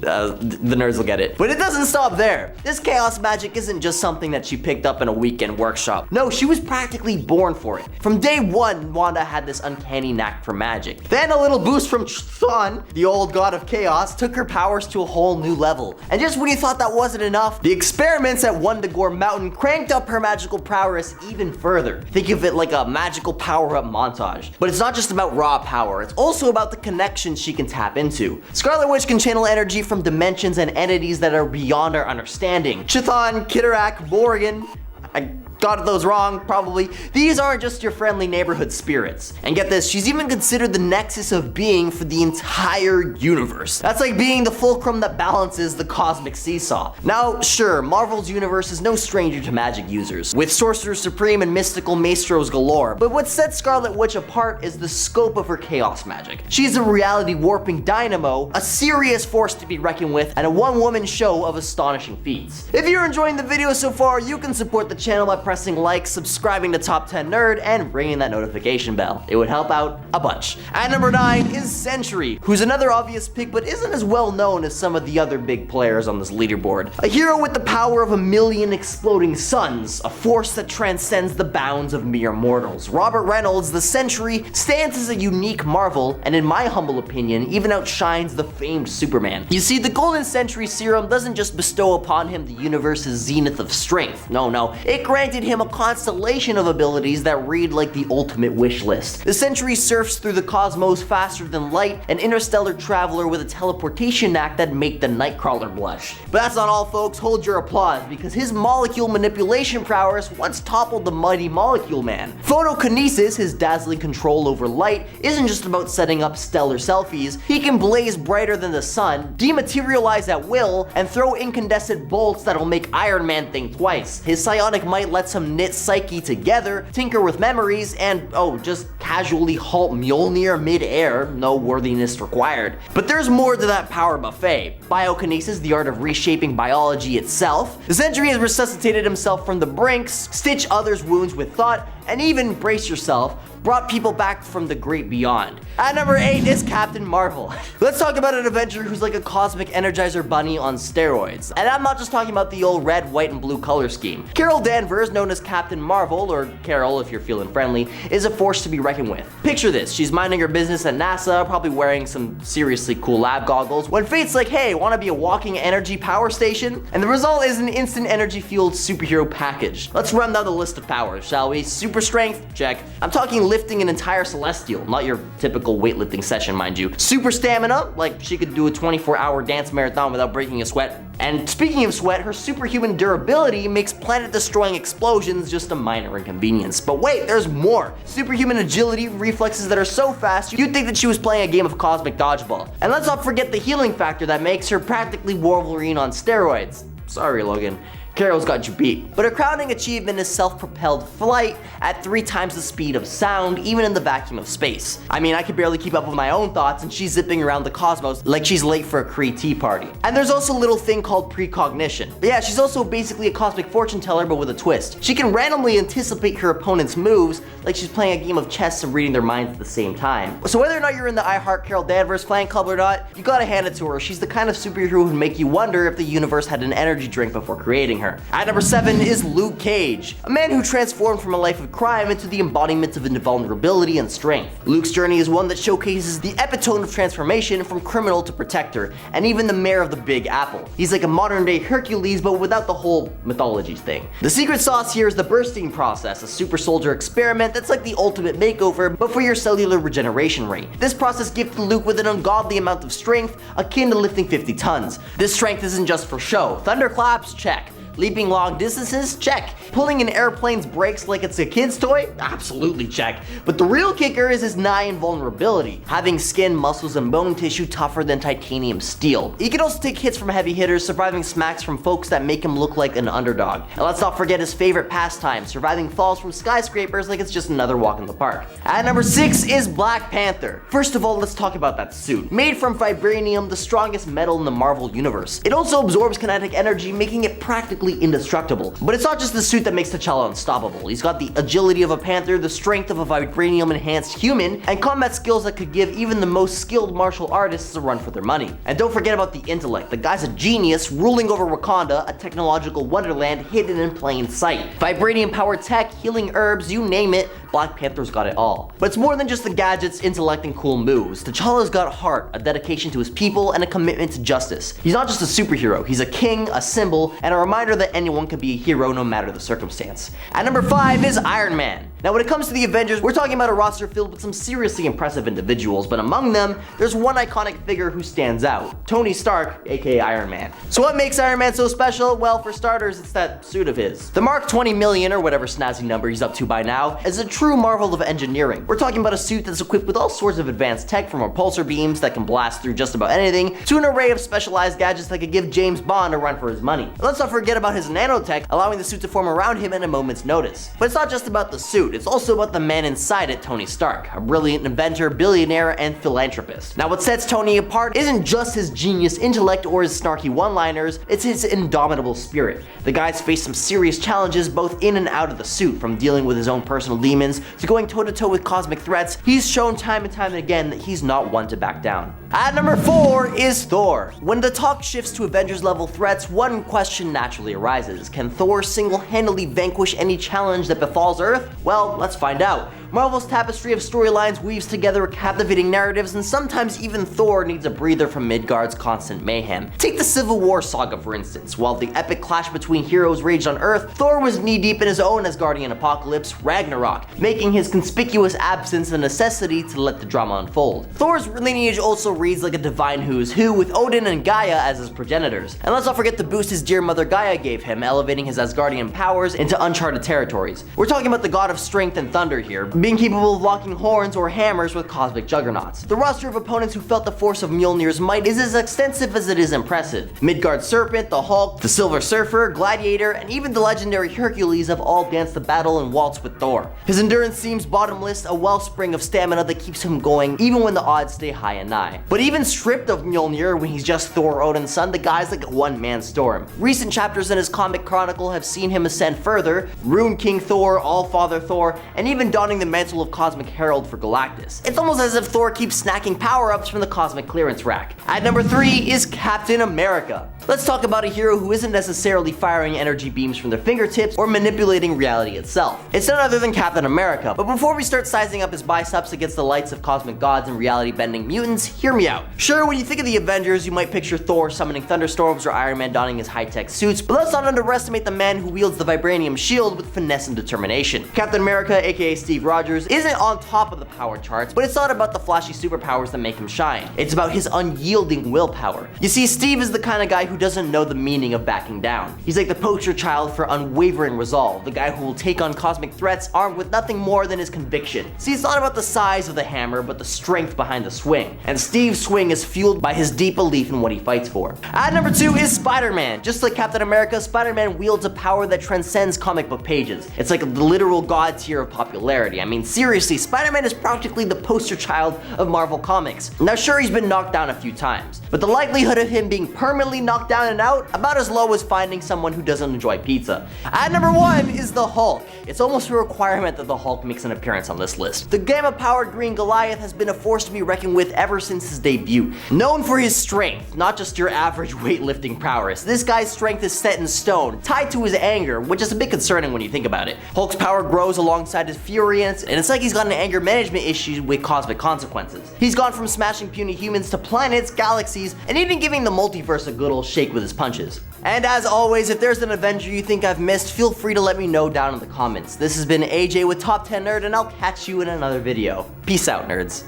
The nerds will get it. But it doesn't stop there. This chaos magic isn't just something that she picked up in a weekend workshop. No, she was practically born for it. From day one, Wanda had this uncanny knack for magic. Then a little boost from Duran, the old god of chaos, took her powers to a whole new level. And just when you thought that wasn't enough, the experiments at Wundagore Mountain cranked up her magical prowess even further. Think of it like a magical power-up montage. But it's not just about raw power, it's also about the connections she can tap into. Scarlet Witch can channel energy from dimensions and entities that are beyond our understanding. Chthon, Kitterak, Morgan, I got those wrong, probably. These aren't just your friendly neighborhood spirits. And get this, she's even considered the nexus of being for the entire universe. That's like being the fulcrum that balances the cosmic seesaw. Now, sure, Marvel's universe is no stranger to magic users, with Sorcerers Supreme and mystical maestros galore, but what sets Scarlet Witch apart is the scope of her chaos magic. She's a reality warping dynamo, a serious force to be reckoned with, and a one-woman show of astonishing feats. If you're enjoying the video so far, you can support the channel by pressing like, subscribing to Top 10 Nerd, and ringing that notification bell. It would help out a bunch. At number 9 is Sentry, who's another obvious pick but isn't as well known as some of the other big players on this leaderboard. A hero with the power of 1,000,000 exploding suns, a force that transcends the bounds of mere mortals. Robert Reynolds, the Sentry, stands as a unique marvel, and in my humble opinion, even outshines the famed Superman. You see, the Golden Sentry Serum doesn't just bestow upon him the universe's zenith of strength. No, it granted him a constellation of abilities that read like the ultimate wish list. The Sentry surfs through the cosmos faster than light, an interstellar traveler with a teleportation knack that make the Nightcrawler blush. But that's not all, folks. Hold your applause, because his molecule manipulation prowess once toppled the mighty Molecule Man. Photokinesis, his dazzling control over light, isn't just about setting up stellar selfies. He can blaze brighter than the sun, dematerialize at will, and throw incandescent bolts that'll make Iron Man think twice. His psionic might lets him knit psyche together, tinker with memories, and just casually halt Mjolnir mid-air, no worthiness required. But there's more to that power buffet. Biokinesis, the art of reshaping biology itself. The Sentry has resuscitated himself from the brinks, stitched others' wounds with thought, and even, brace yourself, brought people back from the great beyond. At number 8 is Captain Marvel. Let's talk about an Avenger who's like a cosmic Energizer bunny on steroids. And I'm not just talking about the old red, white, and blue color scheme. Carol Danvers, known as Captain Marvel, or Carol if you're feeling friendly, is a force to be reckoned with. Picture this, she's minding her business at NASA, probably wearing some seriously cool lab goggles, when fate's like, hey, wanna be a walking energy power station? And the result is an instant energy-fueled superhero package. Let's run down the list of powers, shall we? Super strength, check. I'm talking lifting an entire celestial, not your typical weightlifting session, mind you. Super stamina, like she could do a 24-hour dance marathon without breaking a sweat. And speaking of sweat, her superhuman durability makes planet-destroying explosions just a minor inconvenience. But wait, there's more. Superhuman agility, reflexes that are so fast, you'd think that she was playing a game of cosmic dodgeball. And let's not forget the healing factor that makes her practically Wolverine on steroids. Sorry, Logan. Carol's got you beat. But her crowning achievement is self-propelled flight at 3 times the speed of sound, even in the vacuum of space. I mean, I could barely keep up with my own thoughts, and she's zipping around the cosmos like she's late for a Cree tea party. And there's also a little thing called precognition. But yeah, she's also basically a cosmic fortune teller, but with a twist. She can randomly anticipate her opponent's moves, like she's playing a game of chess and reading their minds at the same time. So whether or not you're in the I Heart Carol Danvers fan club or not, you gotta hand it to her. She's the kind of superhero who'd make you wonder if the universe had an energy drink before creating her. At number 7 is Luke Cage, a man who transformed from a life of crime into the embodiment of invulnerability and strength. Luke's journey is one that showcases the epitome of transformation from criminal to protector, and even the mayor of the Big Apple. He's like a modern day Hercules, but without the whole mythology thing. The secret sauce here is the bursting process, a super soldier experiment that's like the ultimate makeover, but for your cellular regeneration rate. This process gifted Luke with an ungodly amount of strength, akin to lifting 50 tons. This strength isn't just for show. Thunderclaps? Check. Leaping long distances? Check. Pulling an airplane's brakes like it's a kid's toy? Absolutely check. But the real kicker is his nigh invulnerability, having skin, muscles, and bone tissue tougher than titanium steel. He can also take hits from heavy hitters, surviving smacks from folks that make him look like an underdog. And let's not forget his favorite pastime, surviving falls from skyscrapers like it's just another walk in the park. At number 6 is Black Panther. First of all, let's talk about that suit. Made from vibranium, the strongest metal in the Marvel universe. It also absorbs kinetic energy, making it practically indestructible. But it's not just the suit that makes T'Challa unstoppable. He's got the agility of a panther, the strength of a vibranium enhanced human, and combat skills that could give even the most skilled martial artists a run for their money. And don't forget about the intellect. The guy's a genius, ruling over Wakanda, a technological wonderland hidden in plain sight. Vibranium powered tech, healing herbs, you name it, Black Panther's got it all. But it's more than just the gadgets, intellect, and cool moves. T'Challa's got heart, a dedication to his people, and a commitment to justice. He's not just a superhero, he's a king, a symbol, and a reminder that anyone can be a hero no matter the circumstance. At number 5 is Iron Man. Now when it comes to the Avengers, we're talking about a roster filled with some seriously impressive individuals, but among them, there's one iconic figure who stands out. Tony Stark, aka Iron Man. So what makes Iron Man so special? Well, for starters, it's that suit of his. The Mark 20 million, or whatever snazzy number he's up to by now, is a true marvel of engineering. We're talking about a suit that's equipped with all sorts of advanced tech, from repulsor beams that can blast through just about anything, to an array of specialized gadgets that could give James Bond a run for his money. And let's not forget about his nanotech, allowing the suit to form around him at a moment's notice. But it's not just about the suit, it's also about the man inside it, Tony Stark, a brilliant inventor, billionaire, and philanthropist. Now what sets Tony apart isn't just his genius intellect or his snarky one-liners, it's his indomitable spirit. The guy's faced some serious challenges both in and out of the suit, from dealing with his own personal demons to going toe-to-toe with cosmic threats. He's shown time and time again that he's not one to back down. At number 4 is Thor. When the talk shifts to Avengers level threats, one question naturally arises. Can Thor single-handedly vanquish any challenge that befalls Earth? Well, let's find out. Marvel's tapestry of storylines weaves together captivating narratives, and sometimes even Thor needs a breather from Midgard's constant mayhem. Take the Civil War saga for instance. While the epic clash between heroes raged on Earth, Thor was knee-deep in his own Asgardian apocalypse, Ragnarok, making his conspicuous absence a necessity to let the drama unfold. Thor's lineage also reads like a divine who's who, with Odin and Gaia as his progenitors. And let's not forget the boost his dear mother Gaia gave him, elevating his Asgardian powers into uncharted territories. We're talking about the god of strength and thunder here, being capable of locking horns or hammers with cosmic juggernauts. The roster of opponents who felt the force of Mjolnir's might is as extensive as it is impressive. Midgard Serpent, the Hulk, the Silver Surfer, Gladiator, and even the legendary Hercules have all danced the battle and waltzed with Thor. His endurance seems bottomless, a wellspring of stamina that keeps him going even when the odds stay high and nigh. But even stripped of Mjolnir, when he's just Thor Odin's son, the guy's like a one-man storm. Recent chapters in his comic chronicle have seen him ascend further, Rune King Thor, All-Father Thor, and even donning the mantle of Cosmic Herald for Galactus. It's almost as if Thor keeps snacking power-ups from the cosmic clearance rack. At number 3 is Captain America. Let's talk about a hero who isn't necessarily firing energy beams from their fingertips or manipulating reality itself. It's none other than Captain America, but before we start sizing up his biceps against the lights of cosmic gods and reality-bending mutants, hear me out. Sure, when you think of the Avengers, you might picture Thor summoning thunderstorms or Iron Man donning his high-tech suits, but let's not underestimate the man who wields the vibranium shield with finesse and determination. Captain America, aka Steve Rogers, isn't on top of the power charts, but it's not about the flashy superpowers that make him shine. It's about his unyielding willpower. You see, Steve is the kind of guy who doesn't know the meaning of backing down. He's like the poster child for unwavering resolve, the guy who will take on cosmic threats armed with nothing more than his conviction. See, it's not about the size of the hammer, but the strength behind the swing. And Steve's swing is fueled by his deep belief in what he fights for. At number 2 is Spider-Man. Just like Captain America, Spider-Man wields a power that transcends comic book pages. It's like the literal god tier of popularity. I mean, seriously, Spider-Man is practically the poster child of Marvel Comics. Now sure, he's been knocked down a few times, but the likelihood of him being permanently knocked down and out, about as low as finding someone who doesn't enjoy pizza. At number 1 is the Hulk. It's almost a requirement that the Hulk makes an appearance on this list. The gamma-powered green Goliath has been a force to be reckoned with ever since his debut. Known for his strength, not just your average weightlifting prowess, this guy's strength is set in stone, tied to his anger, which is a bit concerning when you think about it. Hulk's power grows alongside his fury, and it's like he's got an anger management issue with cosmic consequences. He's gone from smashing puny humans to planets, galaxies, and even giving the multiverse a good old shake with his punches. And as always, if there's an Avenger you think I've missed, feel free to let me know down in the comments. This has been AJ with Top 10 Nerd, and I'll catch you in another video. Peace out, nerds.